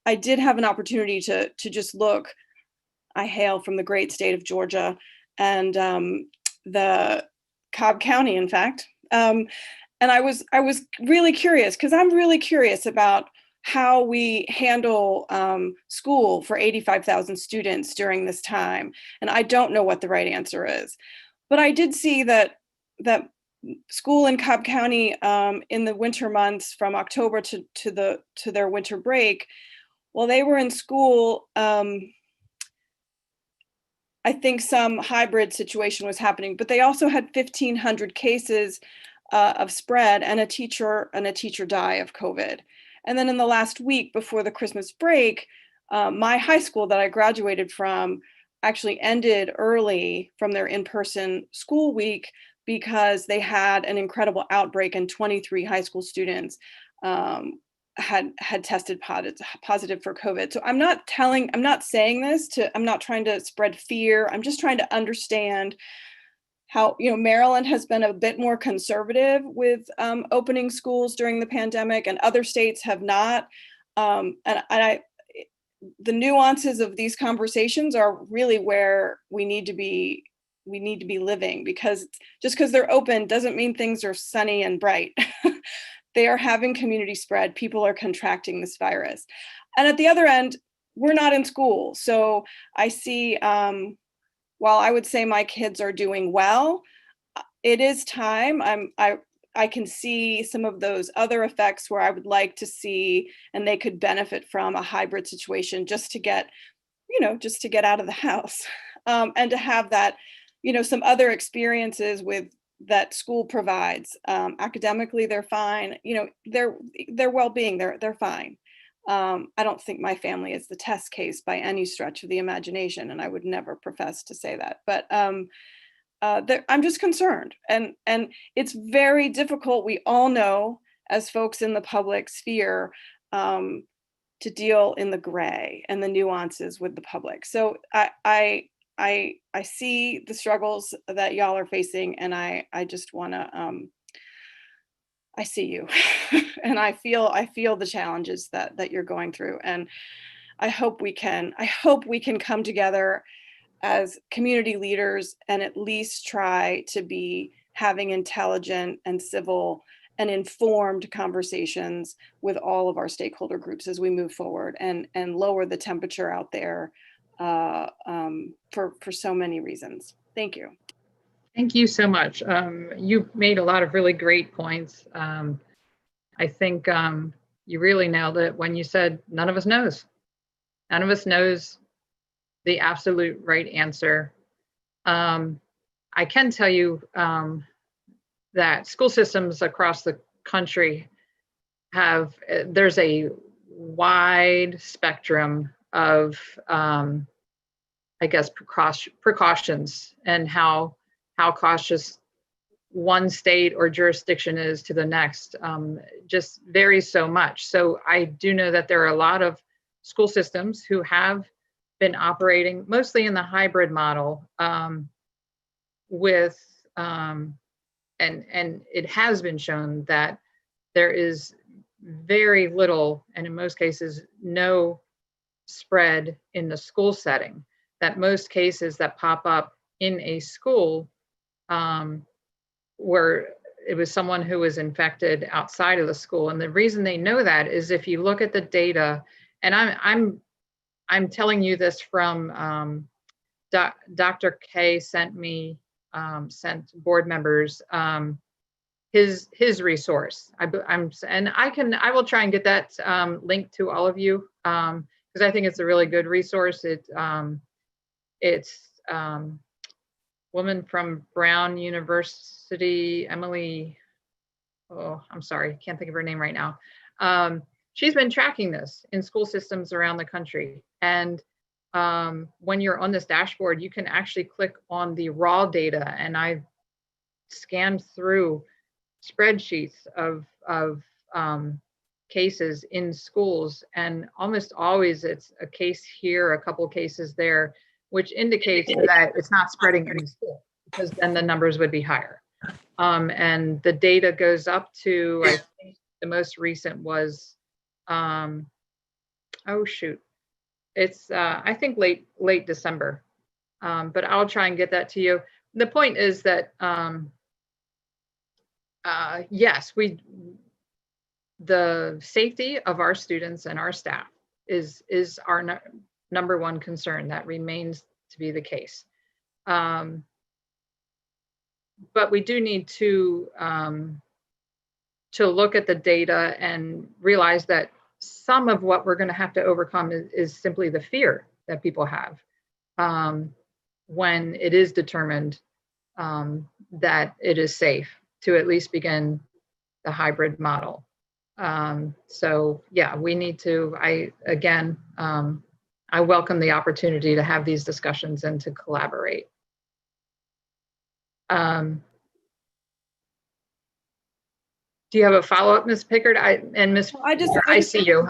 I did have an opportunity to just look. I hail from the great state of Georgia and the Cobb County, in fact. And I was really curious because I'm really curious about how we handle school for 85,000 students during this time. And I don't know what the right answer is. But I did see that school in Cobb County in the winter months from October to their winter break, while they were in school, I think some hybrid situation was happening, but they also had 1,500 cases of spread and a teacher die of COVID. And then in the last week before the Christmas break, my high school that I graduated from actually ended early from their in-person school week because they had an incredible outbreak and 23 high school students had tested positive for COVID. So I'm not saying this I'm not trying to spread fear. I'm just trying to understand how, Maryland has been a bit more conservative with opening schools during the pandemic and other states have not. The nuances of these conversations are really where we need to be living, because just because they're open doesn't mean things are sunny and bright. They are having community spread. People are contracting this virus. And at the other end, we're not in school. So I see, while I would say my kids are doing well, it is time. I can see some of those other effects where I would like to see, and they could benefit from a hybrid situation just to get out of the house and to have that, some other experiences with that school provides. Academically, they're fine. Their well-being, they're fine. I don't think my family is the test case by any stretch of the imagination, and I would never profess to say that. But I'm just concerned, and it's very difficult. We all know, as folks in the public sphere, to deal in the gray and the nuances with the public. So I see the struggles that y'all are facing, and I just want to, I see you and I feel the challenges that you're going through. And I hope we can come together as community leaders and at least try to be having intelligent and civil and informed conversations with all of our stakeholder groups as we move forward and lower the temperature out there for so many reasons. Thank you. Thank you so much. You made a lot of really great points. I think you really nailed it when you said none of us knows. None of us knows the absolute right answer. I can tell you that school systems across the country there's a wide spectrum of, I guess, precautions and how cautious one state or jurisdiction is to the next, just varies so much. So I do know that there are a lot of school systems who have been operating mostly in the hybrid model with, and it has been shown that there is very little, and in most cases, no spread in the school setting. That most cases that pop up in a school where it was someone who was infected outside of the school. And the reason they know that is if you look at the data, and I'm telling you this from Dr. K sent board members his resource. I will try and get that link to all of you because I think it's a really good resource. It's woman from Brown University, Emily. Oh, I'm sorry, can't think of her name right now. She's been tracking this in school systems around the country. And when you're on this dashboard, you can actually click on the raw data. And I've scanned through spreadsheets of cases in schools. And almost always it's a case here, a couple cases there, which indicates that it's not spreading in the school, because then the numbers would be higher. And the data goes up to, I think the most recent was, oh shoot, it's I think late December, but I'll try and get that to you. The point is that yes, the safety of our students and our staff is our number one concern. That remains to be the case. But we do need to look at the data and realize that some of what we're going to have to overcome is simply the fear that people have when it is determined that it is safe to at least begin the hybrid model. So yeah, we need to, I welcome the opportunity to have these discussions and to collaborate. Do you have a follow-up, Ms. Pickard? I see you.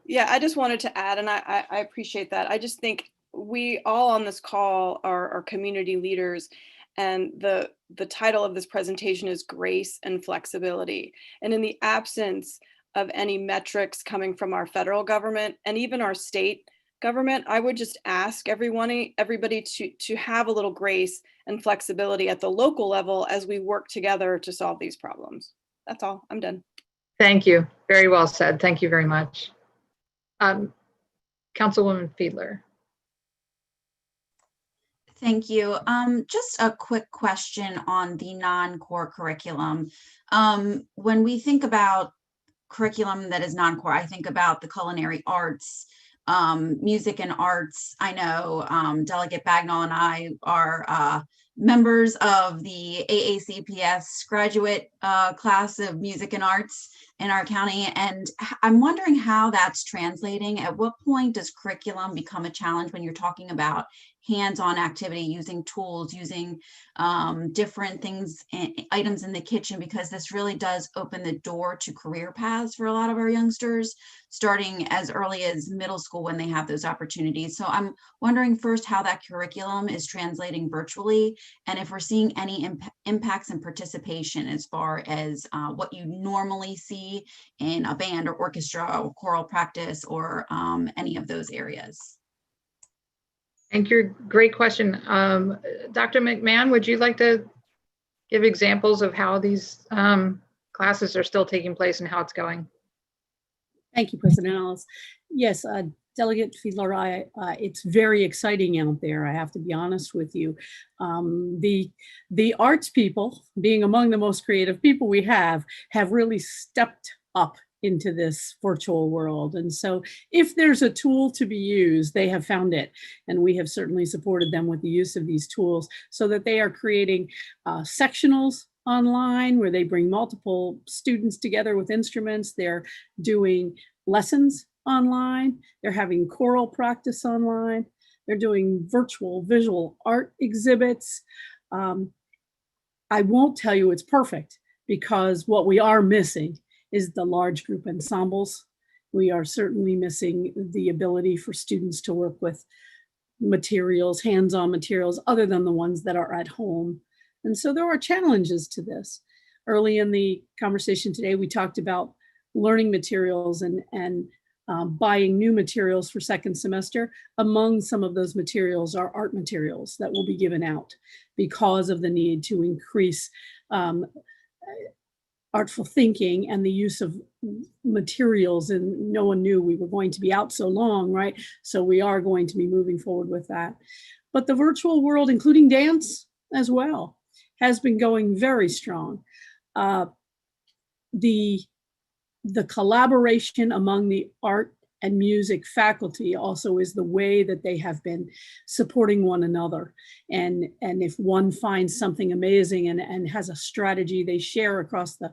Yeah, I just wanted to add, and I appreciate that. I just think we all on this call are community leaders, and the title of this presentation is Grace and Flexibility. And in the absence of any metrics coming from our federal government and even our state government, I would just ask everybody to have a little grace and flexibility at the local level as we work together to solve these problems. That's all. I'm done. Thank you. Very well said. Thank you very much. Councilwoman Fiedler. Thank you. Just a quick question on the non-core curriculum. When we think about curriculum that is non-core, I think about the culinary arts, music and arts. I know Delegate Bagnall and I are members of the AACPS graduate class of music and arts in our county. And I'm wondering how that's translating. At what point does curriculum become a challenge when you're talking about hands-on activity, using tools, using different things, items in the kitchen, because this really does open the door to career paths for a lot of our youngsters, starting as early as middle school when they have those opportunities. So I'm wondering first how that curriculum is translating virtually, and if we're seeing any impacts in participation as far as what you normally see in a band or orchestra or choral practice or any of those areas. Thank you. Great question. Dr. McMahon, would you like to give examples of how these classes are still taking place and how it's going? Thank you, President Ellis. Yes, Delegate Fiedler, it's very exciting out there, I have to be honest with you. The arts people, being among the most creative people we have really stepped up into this virtual world. And so if there's a tool to be used, they have found it. And we have certainly supported them with the use of these tools so that they are creating sectionals online where they bring multiple students together with instruments. They're doing lessons online. They're having choral practice online. They're doing virtual visual art exhibits. I won't tell you it's perfect, because what we are missing is the large group ensembles. We are certainly missing the ability for students to work with materials, hands-on materials, other than the ones that are at home. And so there are challenges to this. Early in the conversation today, we talked about learning materials and buying new materials for second semester. Among some of those materials are art materials that will be given out because of the need to increase artful thinking and the use of materials, and no one knew we were going to be out so long, right? So we are going to be moving forward with that. But the virtual world, including dance as well, has been going very strong. the collaboration among the art and music faculty also is the way that they have been supporting one another. And if one finds something amazing and has a strategy they share across the,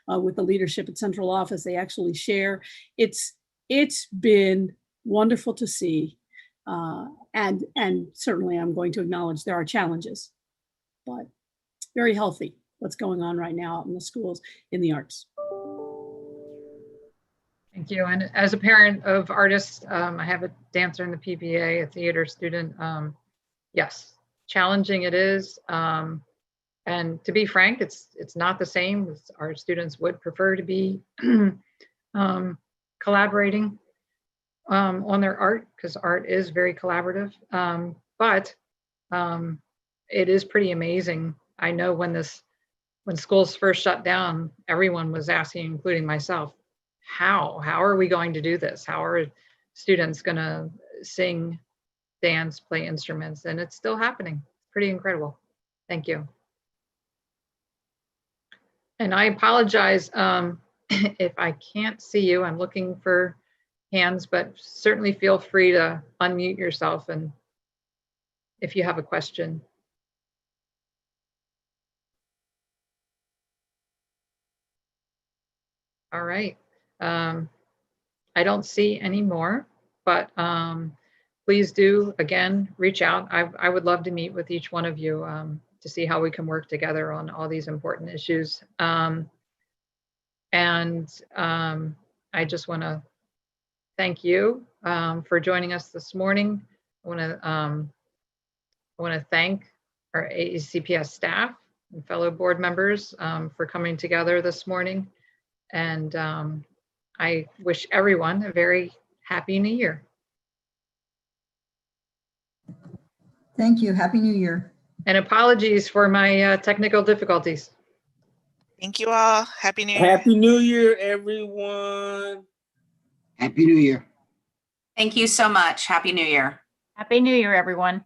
with the leadership at central office, they actually share. It's been wonderful to see. And certainly I'm going to acknowledge there are challenges, but very healthy what's going on right now out in the schools in the arts. Thank you. And as a parent of artists, I have a dancer in the PPA, a theater student. Yes, challenging it is. And to be frank, it's not the same. Our students would prefer to be collaborating on their art, because art is very collaborative. But it is pretty amazing. I know when schools first shut down, everyone was asking, including myself, how are we going to do this? How are students going to sing, dance, play instruments? And it's still happening. Pretty incredible. Thank you. And I apologize if I can't see you. I'm looking for hands, but certainly feel free to unmute yourself and if you have a question. All right. I don't see any more, but please do, again, reach out. I would love to meet with each one of you to see how we can work together on all these important issues. I just want to thank you for joining us this morning. I want to thank our AECPS staff and fellow board members for coming together this morning. And I wish everyone a very happy New Year. Thank you. Happy New Year. And apologies for my technical difficulties. Thank you all. Happy New Year. Happy New Year, everyone. Happy New Year. Thank you so much. Happy New Year. Happy New Year, everyone.